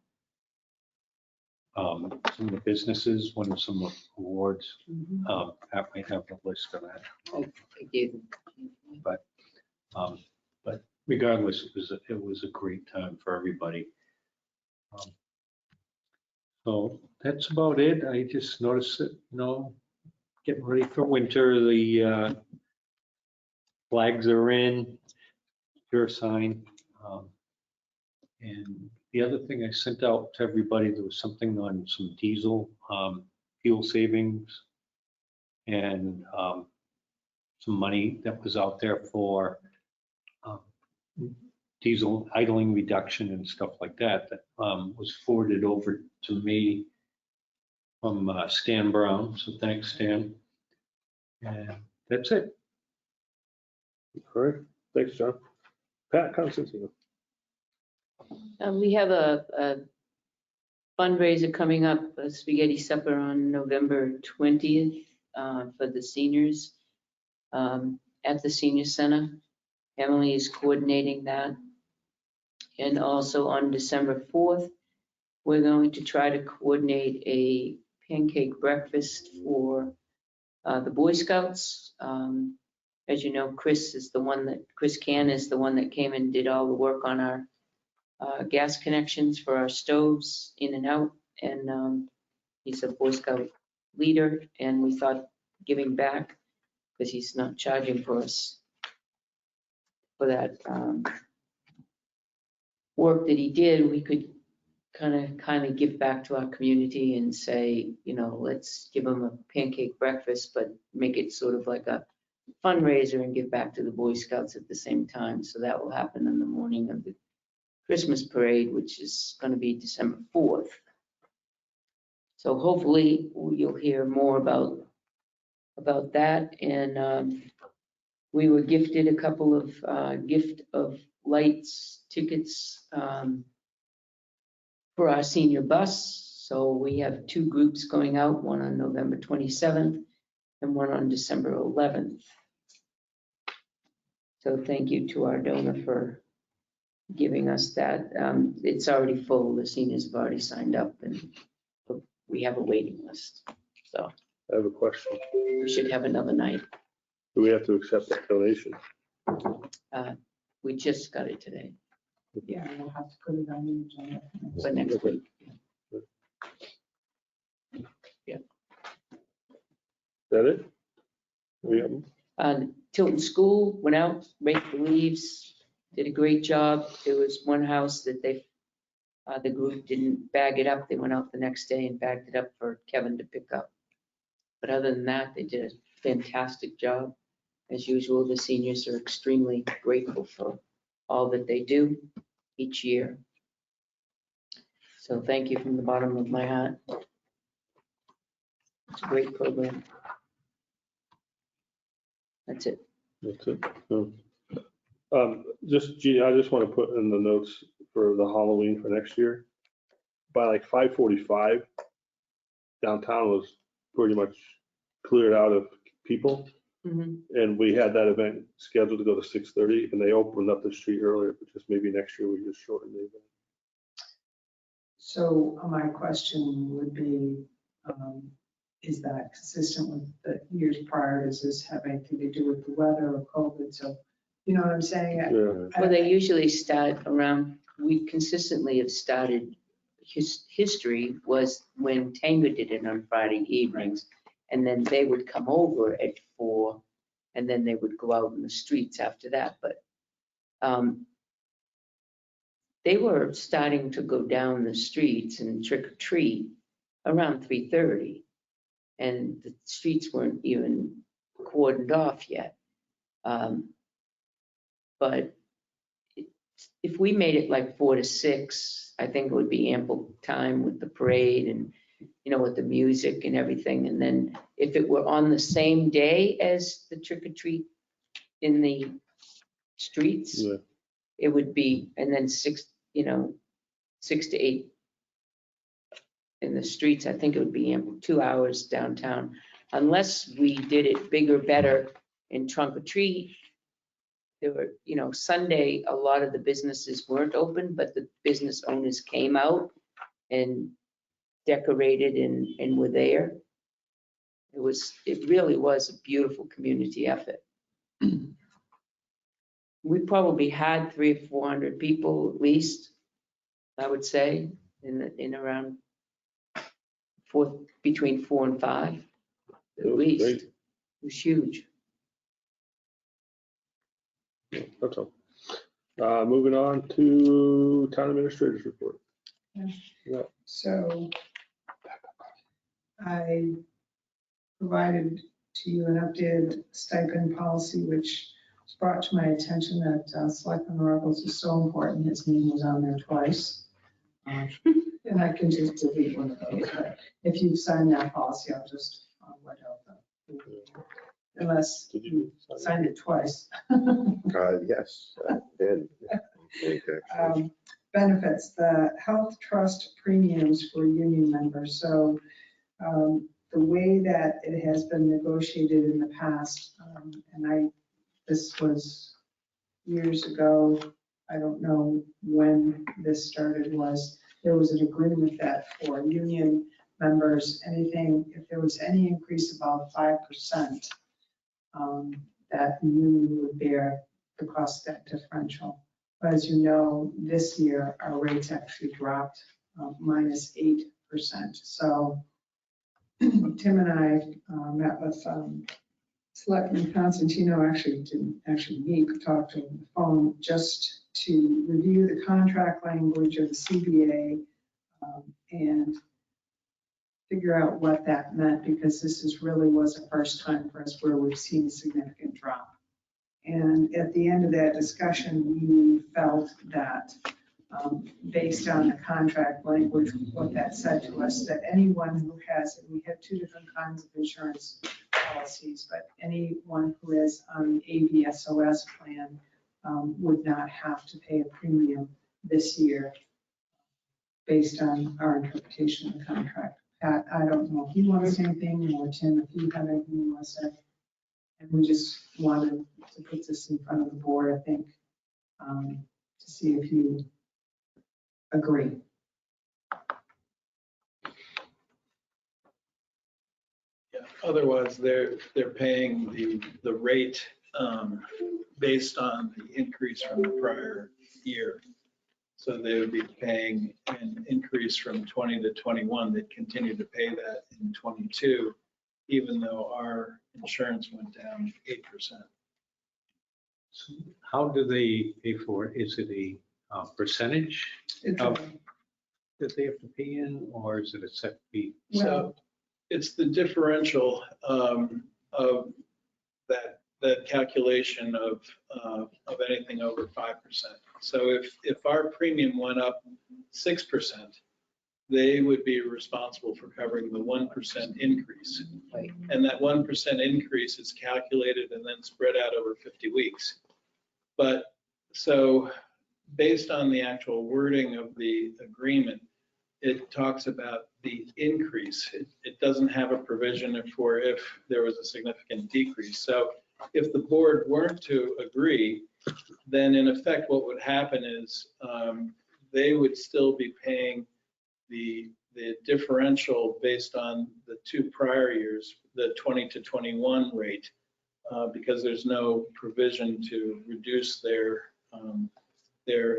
some of the businesses, won some awards. Pat might have the list of that. I do. But regardless, it was a great time for everybody. So that's about it. I just noticed that, getting ready for winter, the flags are in, your sign. And the other thing I sent out to everybody, there was something on some diesel fuel savings and some money that was out there for diesel idling reduction and stuff like that, that was forwarded over to me from Stan Brown. So thanks, Stan. And that's it. All right, thanks, John. Pat Constantino. We have a fundraiser coming up, a spaghetti supper on November 20th for the seniors at the senior center. Emily is coordinating that. And also on December 4th, we're going to try to coordinate a pancake breakfast for the Boy Scouts. As you know, Chris Can is the one that came and did all the work on our gas connections for our stoves in and out. And he's a Boy Scout leader, and we thought giving back, because he's not charging for us for that work that he did, we could kind of give back to our community and say, let's give them a pancake breakfast, but make it sort of like a fundraiser and give back to the Boy Scouts at the same time. So that will happen in the morning of the Christmas parade, which is going to be December 4th. So hopefully you'll hear more about that. And we were gifted a couple of gift of lights tickets for our senior bus. So we have two groups going out, one on November 27th and one on December 11th. So thank you to our donor for giving us that. It's already full. The seniors have already signed up and we have a waiting list. So I have a question. we should have another night. Do we have to accept that donation? We just got it today, Yeah, we'll have to put it on the agenda. but next week. Is that it? We have, Tilton School went out, raked the leaves, did a great job. There was one house that the group didn't bag it up. They went out the next day and bagged it up for Kevin to pick up. But other than that, they did a fantastic job. As usual, the seniors are extremely grateful for all that they do each year. So thank you from the bottom of my heart. It's a great program. That's it. that's it. Just, Jeannie, I just want to put in the notes for the Halloween for next year. By like 5:45, downtown was pretty much cleared out of people. And we had that event scheduled to go to 6:30 and they opened up the street earlier, but just maybe next year we just shorten the event. So my question would be, is that consistent with the years prior? Does this have anything to do with the weather or COVID? So, you know what I'm saying? Yeah. Well, they usually start around, we consistently have started, history was when Tango did it on Friday evenings, and then they would come over at 4, and then they would go out in the streets after that. But they were starting to go down the streets and trick or treat around 3:30. And the streets weren't even cordoned off yet. But if we made it like 4 to 6, I think it would be ample time with the parade and, with the music and everything. And then if it were on the same day as the trick or treat in the streets, Yeah. it would be, and then 6 to 8 in the streets, I think it would be ample 2 hours downtown. Unless we did it bigger, better in trunk or treat. There were, Sunday, a lot of the businesses weren't open, but the business owners came out and decorated and were there. It really was a beautiful community effort. We probably had 300 or 400 people at least, I would say, in around between 4 and 5 That at was least. great. It was huge. That's all. Moving on to town administrator's report. So I provided to you an updated stipend policy, which was brought to my attention that Selectman Ruggles is so important. His name was on there twice. And I can just delete one of those. But if you sign that policy, I'll just let out unless Did you you signed it twice. Yes, I did. I think actually. Benefits, the health trust premiums for union members. So the way that it has been negotiated in the past, and this was years ago, I don't know when this started, there was an agreement that for union members, if there was any increase above 5%, that the union would bear the cost of that differential. But as you know, this year, our rates actually dropped -8%. So Tim and I met with Selectman Constantino, actually didn't actually meet, but talked to him on the phone just to review the contract language of the CBA and figure out what that meant, because this really was the first time for us where we've seen a significant drop. And at the end of that discussion, we felt that based on the contract language, what that said to us, that anyone who has, and we have 2 different kinds of insurance policies, but anyone who is on the ABSOS plan would not have to pay a premium this year based on our interpretation of the contract. Pat, I don't know if you want to say anything, or Tim, if you have anything you want to say. And we just wanted to put this in front of the board, I think, to see if you agree. Yeah, otherwise, they're paying the rate based on the increase from the prior year. So they would be paying an increase from 20 to 21. They'd continue to pay that in 22, even though our insurance went down 8%. So how do they pay for it? Is it a percentage It's of that they have to pay in, or is it a set fee? So it's the differential of that calculation of anything over 5%. So if our premium went up 6%, they would be responsible for covering the 1% increase. Right. And that 1% increase is calculated and then spread out over 50 weeks. But so based on the actual wording of the agreement, it talks about the increase. It doesn't have a provision for if there was a significant decrease. So if the board weren't to agree, then in effect what would happen is they would still be paying the differential based on the 2 prior years, the 20 to 21 rate, because there's no provision to reduce their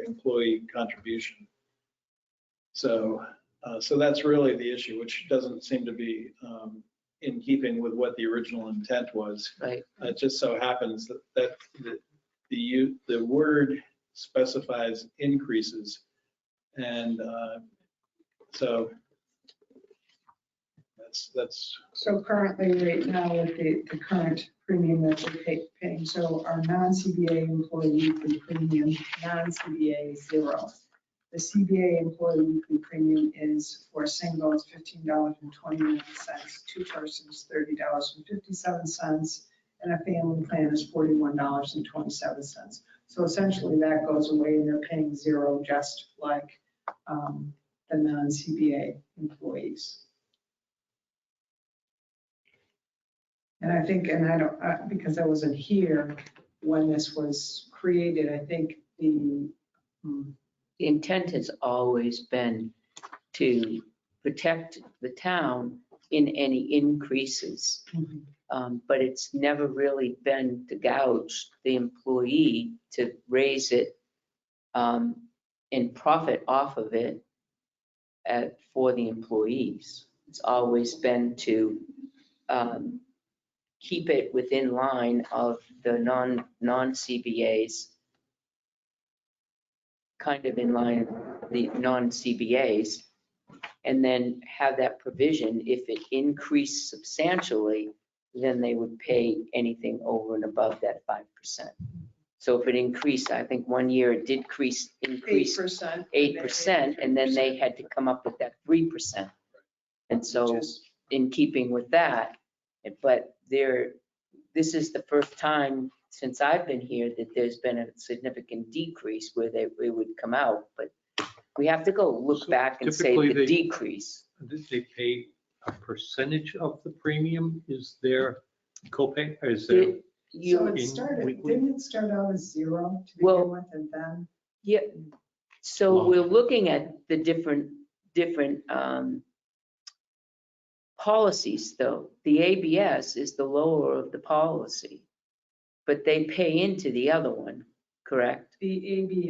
employee contribution. So that's really the issue, which doesn't seem to be in keeping with what the original intent was. Right. It just so happens that the word specifies increases, And so that's So currently, right now, with the current premium that we're paying, so our non-CBA employee weekly premium, non-CBA is zero. The CBA employee weekly premium is for a single is $15.29, two persons $30.57, and a family plan is $41.27. So essentially that goes away and they're paying zero, just like the non-CBA employees. And I think, and I don't, because I wasn't here when this was created, I think the intent has always been to protect the town in any increases. But it's never really been to gouge the employee, to raise it and profit off of it for the employees. It's always been to keep it within line of the non-CBAs, kind of in line with the non-CBAs, and then have that provision. If it increased substantially, then they would pay anything over and above that 5%. So if it increased, I think one year it did increase 8%, and then they had to come up with that 3%. And so in keeping with that, but this is the first time since I've been here that there's been a significant decrease where it would come out, but we have to go look So back and say typically the decrease. They pay a percentage of the premium? Is there copay? Or is there? So it started, weekly? didn't it start out as zero to Well, begin with, and then? Yeah, so we're looking at the different policies though. The ABS is the lower of the policy, but they pay into the other one, correct? The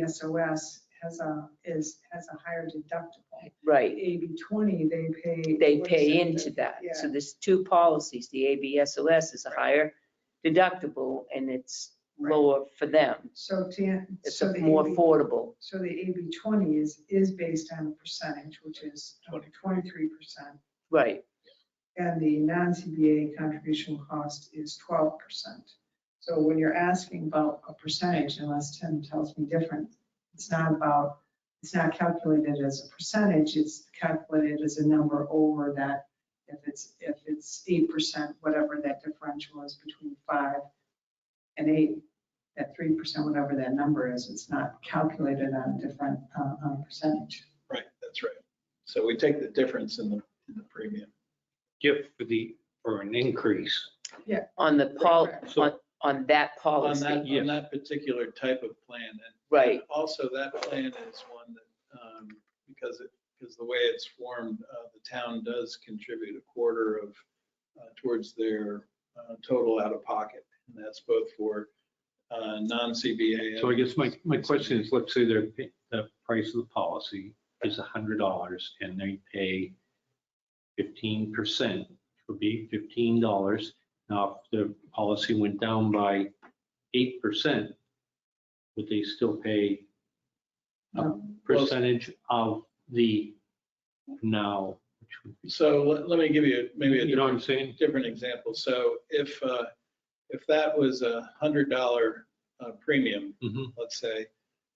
ABSOS has a higher deductible. Right, AB20, they they what is pay it? into that. Yeah. So there's two policies. The ABSOS is a higher deductible and it's Right. lower for them. So It's so the more AB affordable. So the AB20 is based on a percentage, which is 23%. Right, And the non-CBA contribution cost is 12%. So when you're asking about a percentage, unless Tim tells me different, it's not calculated as a percentage, it's calculated as a number over that. If it's 8%, whatever that differential is between 5 and 8, that 3%, whatever that number is, it's not calculated on a different on a percentage. right. That's right. So we take the difference in the premium. Gift for an increase. on the So- on that policy. On that particular type of plan. And Right. also that plan is one that, because the way it's formed, the town does contribute a quarter of towards their total out of pocket. And that's both for non-CBA. So I guess my question is, let's say the price of the policy is $100 and they pay 15%, would be $15. Now, if the policy went down by 8%, would they still pay a percentage of the now? Which would be, So let me give you maybe you know what I'm saying? different example. So if that was $100 premium, Mhm. let's say,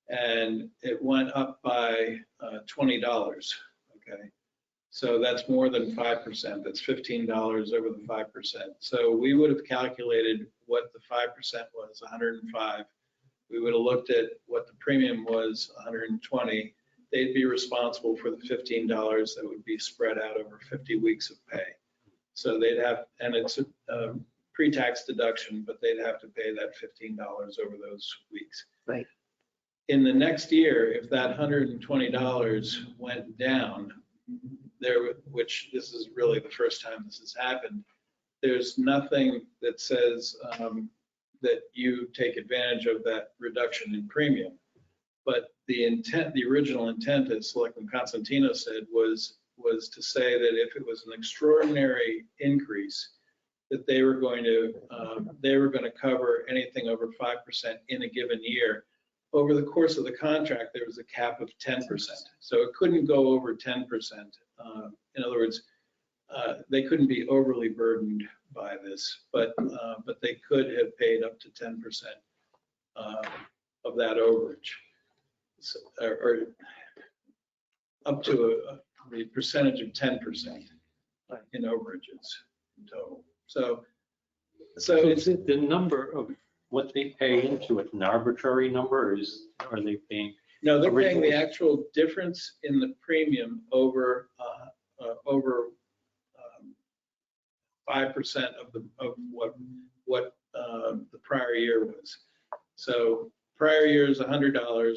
and it went up by $20, okay? So that's more than 5%. That's $15 over the 5%. So we would have calculated what the 5% was, 105. We would have looked at what the premium was, 120. They'd be responsible for the $15 that would be spread out over 50 weeks of pay. So they'd have, and it's a pre-tax deduction, but they'd have to pay that $15 over those weeks. Right. In the next year, if that $120 went down, which this is really the first time this has happened, there's nothing that says that you take advantage of that reduction in premium. But the original intent, as Selectman Constantino said, was to say that if it was an extraordinary increase, that they were going to cover anything over 5% in a given year. over the course of the contract, there was a cap of 10%. So it couldn't go over 10%. In other words, they couldn't be overly burdened by this, but they could have paid up to 10% of that overage, so, or up to the percentage of 10% in overages in total. So Is it the number of what they pay into it an arbitrary number, or are they paying? no, they're paying the original- actual difference in the premium over 5% of what the prior year was. So prior year is $100.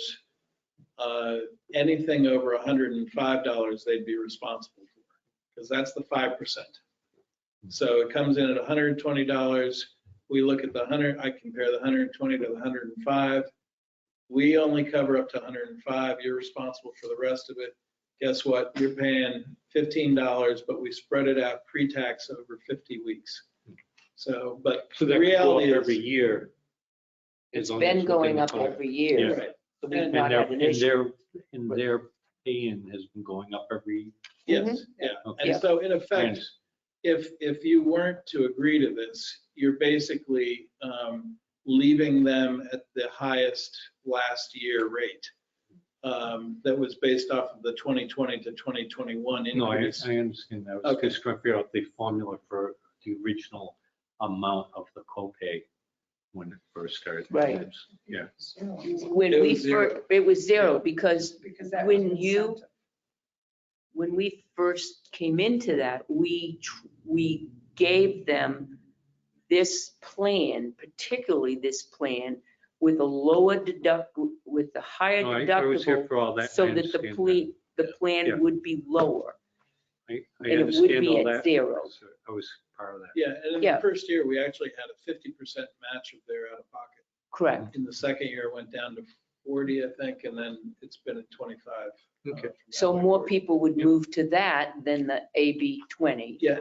Anything over $105, they'd be responsible for, because that's the 5%. So it comes in at $120. We look at the 100, I compare the 120 to the 105. We only cover up to 105. You're responsible for the rest of it. Guess what? You're paying $15, but we spread it out pre-tax over 50 weeks. So, but So the that could go up reality every is, year. It's as long been as going within the up code. every year. right, So we've And not had an issue. their pay-in has been going up every. yes, yeah. Okay. And so in effect, if you weren't to agree to this, you're basically leaving them at the highest last year rate that was based off of the 2020 to 2021 No, I increase. understand. I was Okay. just trying to figure out the formula for the original amount of the copay when it first started. Right. Yeah. When It we was zero. first, it was zero because Because that when was you- incentive. when we first came into that, we gave them this plan, particularly this plan, with a lower with the higher No, I was here deductible, for all that. so I that the understand the Yeah. plan would be lower, I and it would understand be all at that. zero. So I was part of that. Yeah, and in Yeah. the first year, we actually had a 50% match of their out of pocket. Correct. In the second year, it went down to 40, I think, and then it's been at 25. Okay. from that So point more forward. people would move to that than the AB 20. Yeah,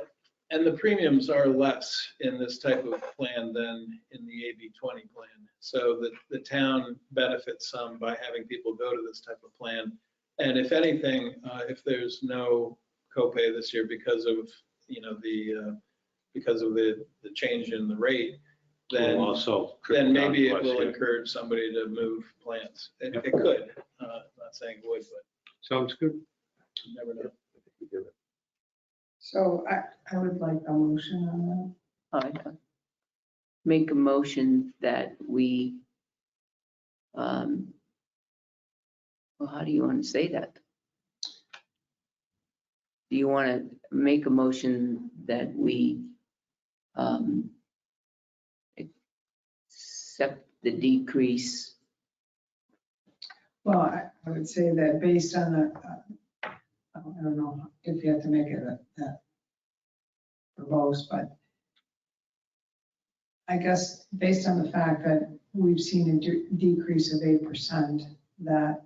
and the premiums are less in this type of plan than in the AB 20 plan. So the town benefits some by having people go to this type of plan. And if anything, if there's no copay this year because of, because of the change in the rate, then Will also trickle then down maybe to it us, will yeah. encourage somebody to move plans. It Yep. could, I'm not saying it would, but Sounds good. you never know. So I would like a motion on I make a motion that we, well, how do you want to say that? Do you want to make a motion that we accept the decrease? Well, I would say that based on I don't know if you have to make it that verbose, but I guess based on the fact that we've seen a decrease of 8%, that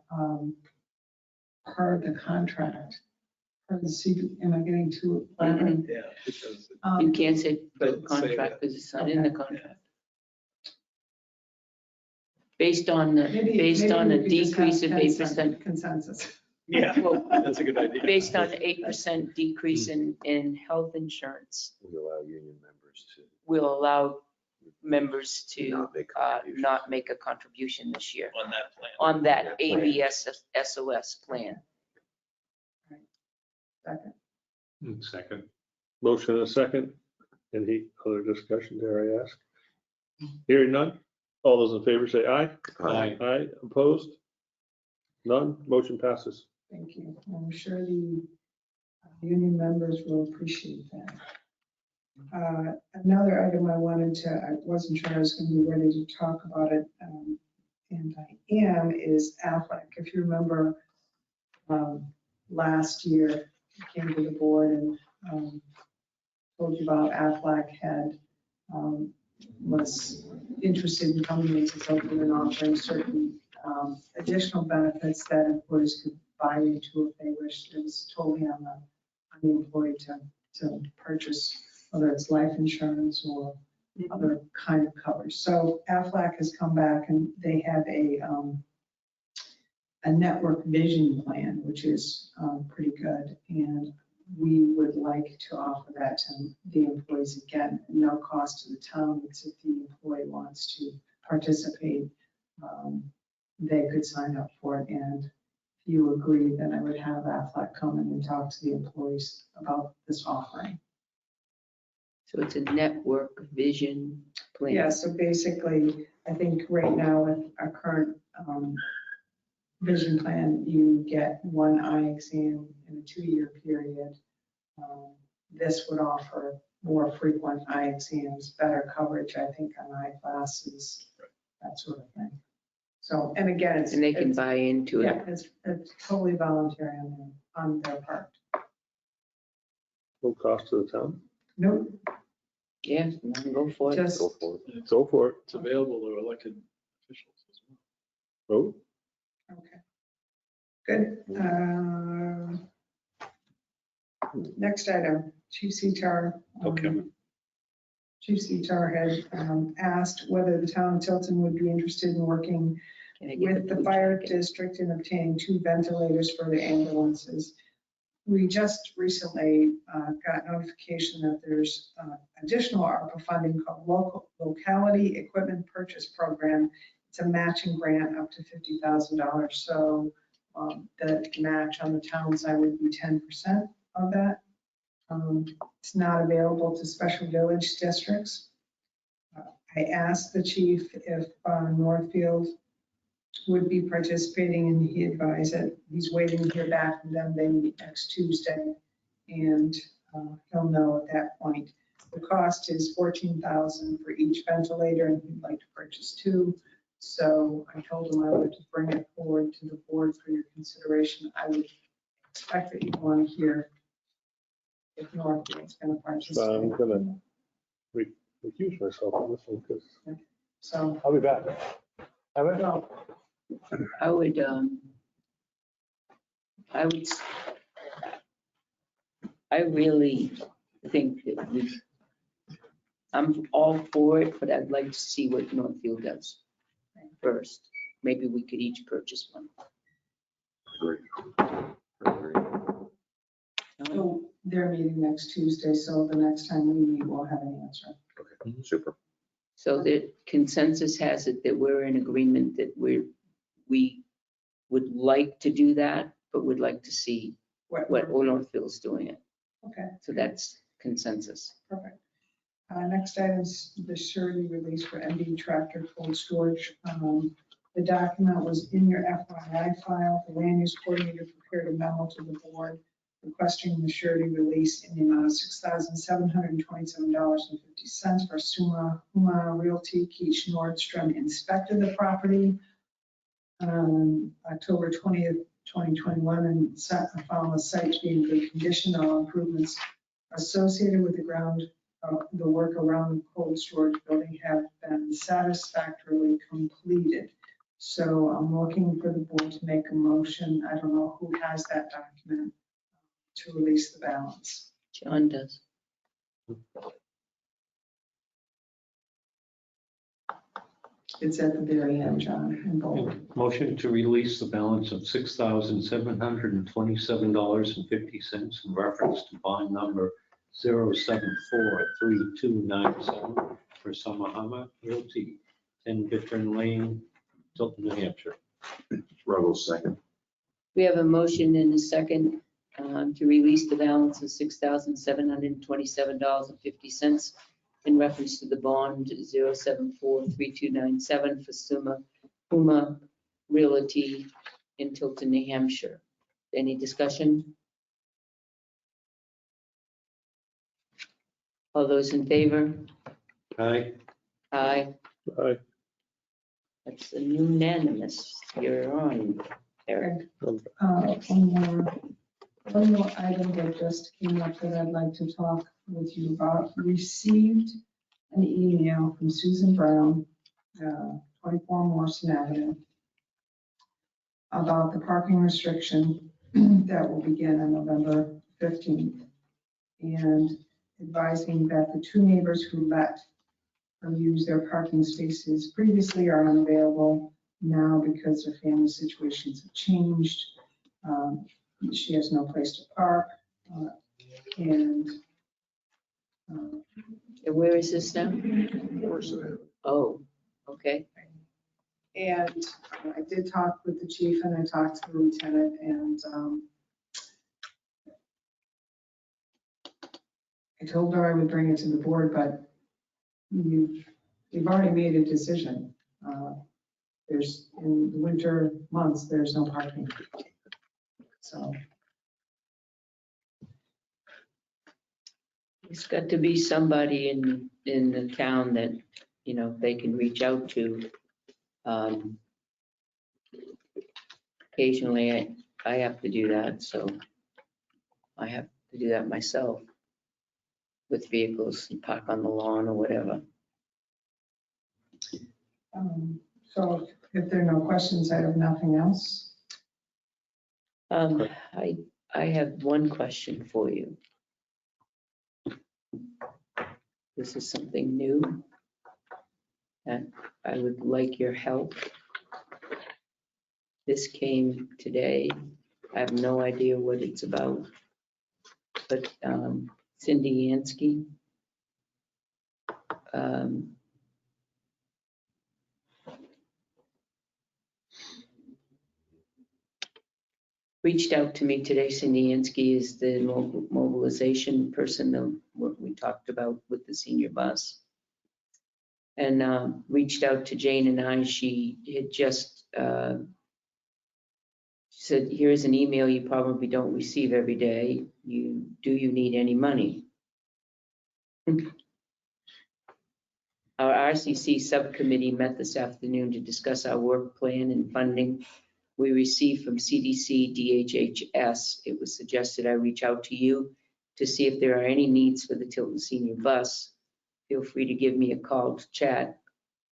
per the contract, per the CB, am I getting too? Yeah, because You can't say the Doesn't say contract that. because it's not in the Okay. contract. Based on the, Maybe a we could just have decrease of 8%. Consensus. yeah, Well, that's a good idea. based on 8% decrease in health insurance, We allow union members to will allow members to not make contributions. not make a contribution this year On that plan. on that Yeah, plan. ABS SOS plan. Second. Second. Motion and a second. Any other discussion, dare I ask? Hearing none. All those in favor say aye. Aye. Aye, opposed? None, motion passes. Thank you. I'm sure the union members will appreciate that. Another item I wasn't sure I was going to be ready to talk about it, and I am, is Aflac. If you remember, last year, I came to the board and told you about Aflac had, was interested in coming into Tilton and offering certain additional benefits that employees could buy into if they wished. It was totally on the employee to purchase, whether it's life insurance or other kind of coverage. So Aflac has come back and they have a a network vision plan, which is pretty good. And we would like to offer that to the employees again, no cost to the town. It's if the employee wants to participate, they could sign up for it. And if you agree, then I would have Aflac come in and talk to the employees about this offering. So it's a network vision plan. Yeah, so basically, I think right now with our current vision plan, you get one eye exam in a 2-year period. This would offer more frequent eye exams, better coverage, I think, on eyeglasses, that sort of thing. So, and again, it's. And they can it's- buy into Yeah, it. it's totally voluntary on their part. No cost to the town. Nope, Yeah, go for it. just, Go for it. Go for it. It's available to elected officials as well. Oh, okay. Good. Next item, Chief Seatar. Okay. Chief Seatar had asked whether the town of Tilton would be interested in working Can I get with the blue fire jacket? district in obtaining 2 ventilators for the ambulances. We just recently got notification that there's additional ARPA funding called Locality Equipment Purchase Program. It's a matching grant up to $50,000. So the match on the town side would be 10% of that. It's not available to special village districts. I asked the chief if Northfield would be participating, and he advised that he's waiting to hear back from them. They meet next Tuesday, and he'll know at that point. The cost is $14,000 for each ventilator, and he'd like to purchase 2. So I told him I would bring it forward to the board for your consideration. I would expect that you'd want to hear if Northfield's going to participate. So I'm gonna recuse myself on this one because So, I'll be back. Have it? well, I would, I really think that I'm all for it, but I'd like to see what Northfield does first. Maybe we could each purchase one. Agree. Agree. so they're meeting next Tuesday, so the next time we meet, we'll have an answer. Okay, super. So the consensus has it that we're in agreement that we would like to do that, but would like to see what Northfield's doing it. Okay, So that's consensus. perfect. Next item is the surety release for MD Tractor Cold Storage. The document was in your FYI file. The land use coordinator prepared a memo to the board requesting the surety release in the amount of $6,727.50 for Huma Realty. Keach Nordstrom inspected the property on October 20th, 2021, and found the site to be in good condition. All improvements associated with the work around the cold storage building have been satisfactorily completed. So I'm looking for the board to make a motion. I don't know who has that document to release the balance. John does. It's at the very end, John, in bold. Motion to release the balance of $6,727.50 in reference to bond number 0743297 for Huma Realty, 10 Bittern Lane, Tilton, New Hampshire. Ruggles second. We have a motion and a second to release the balance of $6,727.50 in reference to the bond 0743297 for Huma Realty in Tilton, New Hampshire. Any discussion? All those in favor? Aye. Aye. Aye. That's a unanimous. You're on, Eric. One more item that just came up that I'd like to talk with you about. Received an email from Susan Brown, 24 Morrison Avenue, about the parking restriction that will begin on November 15th, and advising that the 2 neighbors who let or use their parking spaces previously are unavailable. now because her family situations have changed. She has no place to park. And And where is this now? Oh, okay. And I did talk with the chief and I talked to the lieutenant, and I told her I would bring it to the board, but you've already made a decision. There's, in the winter months, there's no parking. So It's got to be somebody in the town that, you know, they can reach out to. Occasionally, I have to do that, so I have to do that myself with vehicles and park on the lawn or whatever. so if there are no questions, I have nothing else. I have one question for you. This is something new, and I would like your help. This came today. I have no idea what it's about. But Cindy Yansky reached out to me today. Cindy Yansky is the mobilization person, what we talked about with the senior bus. And reached out to Jane and I. She had just said, here's an email you probably don't receive every day. Do you need any money? Our RCC subcommittee met this afternoon to discuss our work plan and funding we received from CDC DHHS. It was suggested I reach out to you to see if there are any needs for the Tilton Senior Bus. Feel free to give me a call to chat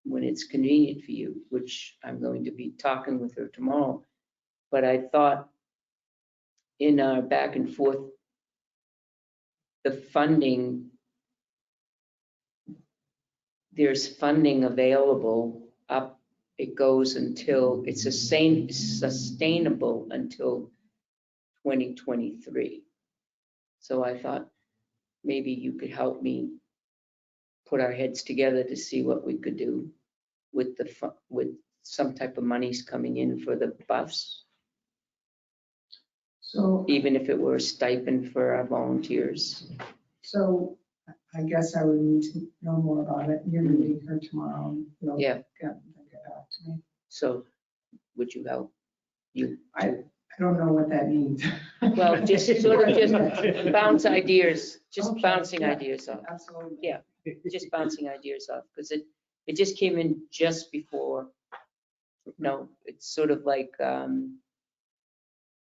when it's convenient for you, which I'm going to be talking with her tomorrow. But I thought in our back and forth, the funding, there's funding available up, it goes until, it's sustainable until 2023. So I thought maybe you could help me put our heads together to see what we could do with with some type of monies coming in for the bus, So, even if it were a stipend for our volunteers. so I guess I would need to know more about it. You're meeting her tomorrow. And you'll Yeah. get back to me. So would you help? I don't know what that means. Well, just sort of just bounce ideas, just Okay, bouncing yeah. ideas off. Absolutely. Yeah. Just bouncing ideas off, because it just came in just before. No, it's sort of like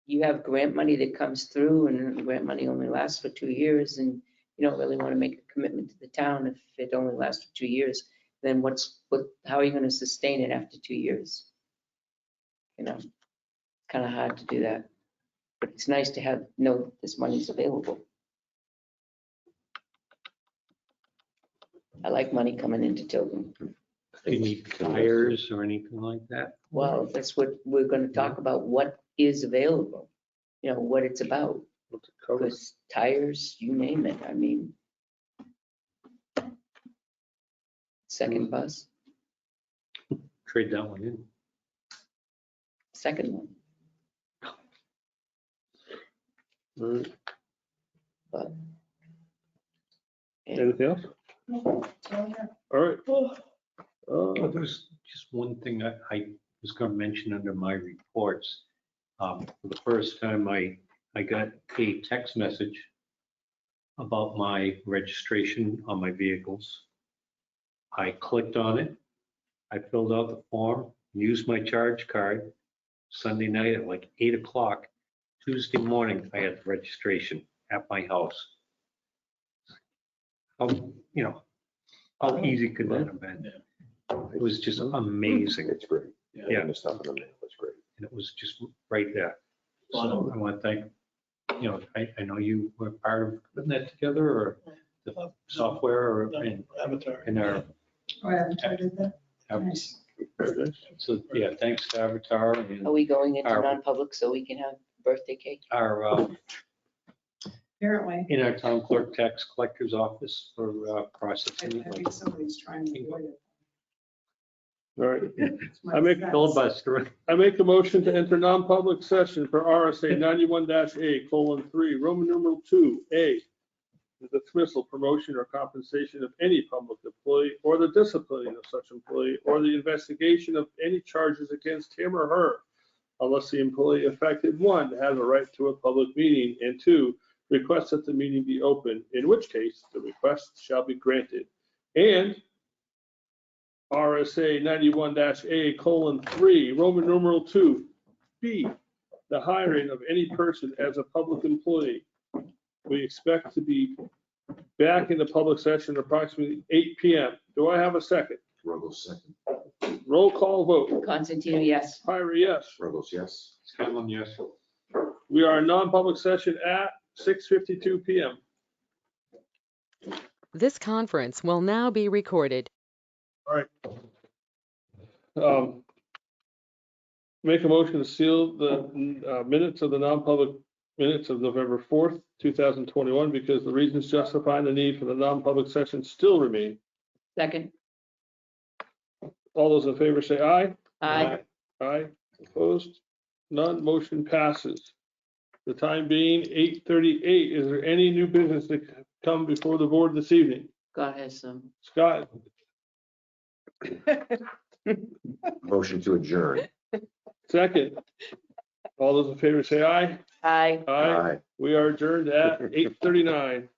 you have grant money that comes through, and grant money only lasts for 2 years, and you don't really want to make a commitment to the town if it only lasts for 2 years. Then how are you going to sustain it after 2 years? You know, kind of hard to do that. But it's nice to know this money's available. I like money coming into Tilton. You need tires or anything like that? Well, that's what we're going to talk about, what is available, you know, what it's about. Because tires, you name it, I mean. Second bus, Trade that one in. second one. But. Anything else? All right. There's just one thing I was going to mention under my reports. For the first time, I got a text message about my registration on my vehicles. I clicked on it. I filled out the form, used my charge card. Sunday night at like 8 o'clock. Tuesday morning, I had registration at my house. How easy could that have been? It was just amazing. It's great. Yeah. And the stuff in the mail is great. And it was just right there. So I want to thank, I know you were part of putting that together, or the software, or in Avatar. our, Oh, I haven't tried that. our Nice. So, yeah, thanks to Avatar and Are we going into Our- non-public so we can have birthday cake? our, Apparently, in our town clerk tax collector's office for I processing. think somebody's trying to avoid it. All right. It's my I make sense. Filibuster. I make a motion to enter non-public session for RSA 91-A:3, Roman numeral 2A, the dismissal, promotion, or compensation of any public employee, or the disciplining of such employee, or the investigation of any charges against him or her, unless the employee affected, 1, has a right to a public meeting, and 2, requests that the meeting be open, in which case the request shall be granted. And RSA 91-A:3, Roman numeral 2B, the hiring of any person as a public employee. We expect to be back in the public session approximately 8 PM. Do I have a second? Ruggles second. Roll call vote. Constantino, yes. Pyra, yes. Ruggles, yes. Scanlon, yes. We are in non-public session at 6:52 PM. This conference will now be recorded. All right. Make a motion to seal the minutes of the non-public minutes of November 4th, 2021, because the reasons justifying the need for the non-public session still remain. Second, All those in favor say aye. aye. Aye. Opposed? None. Motion passes. The time being 8:38. Is there any new business to come before the board this evening? God has some. Scott? Motion to adjourn. Second. All those in favor say aye. Aye. Aye. We are adjourned at 8:39.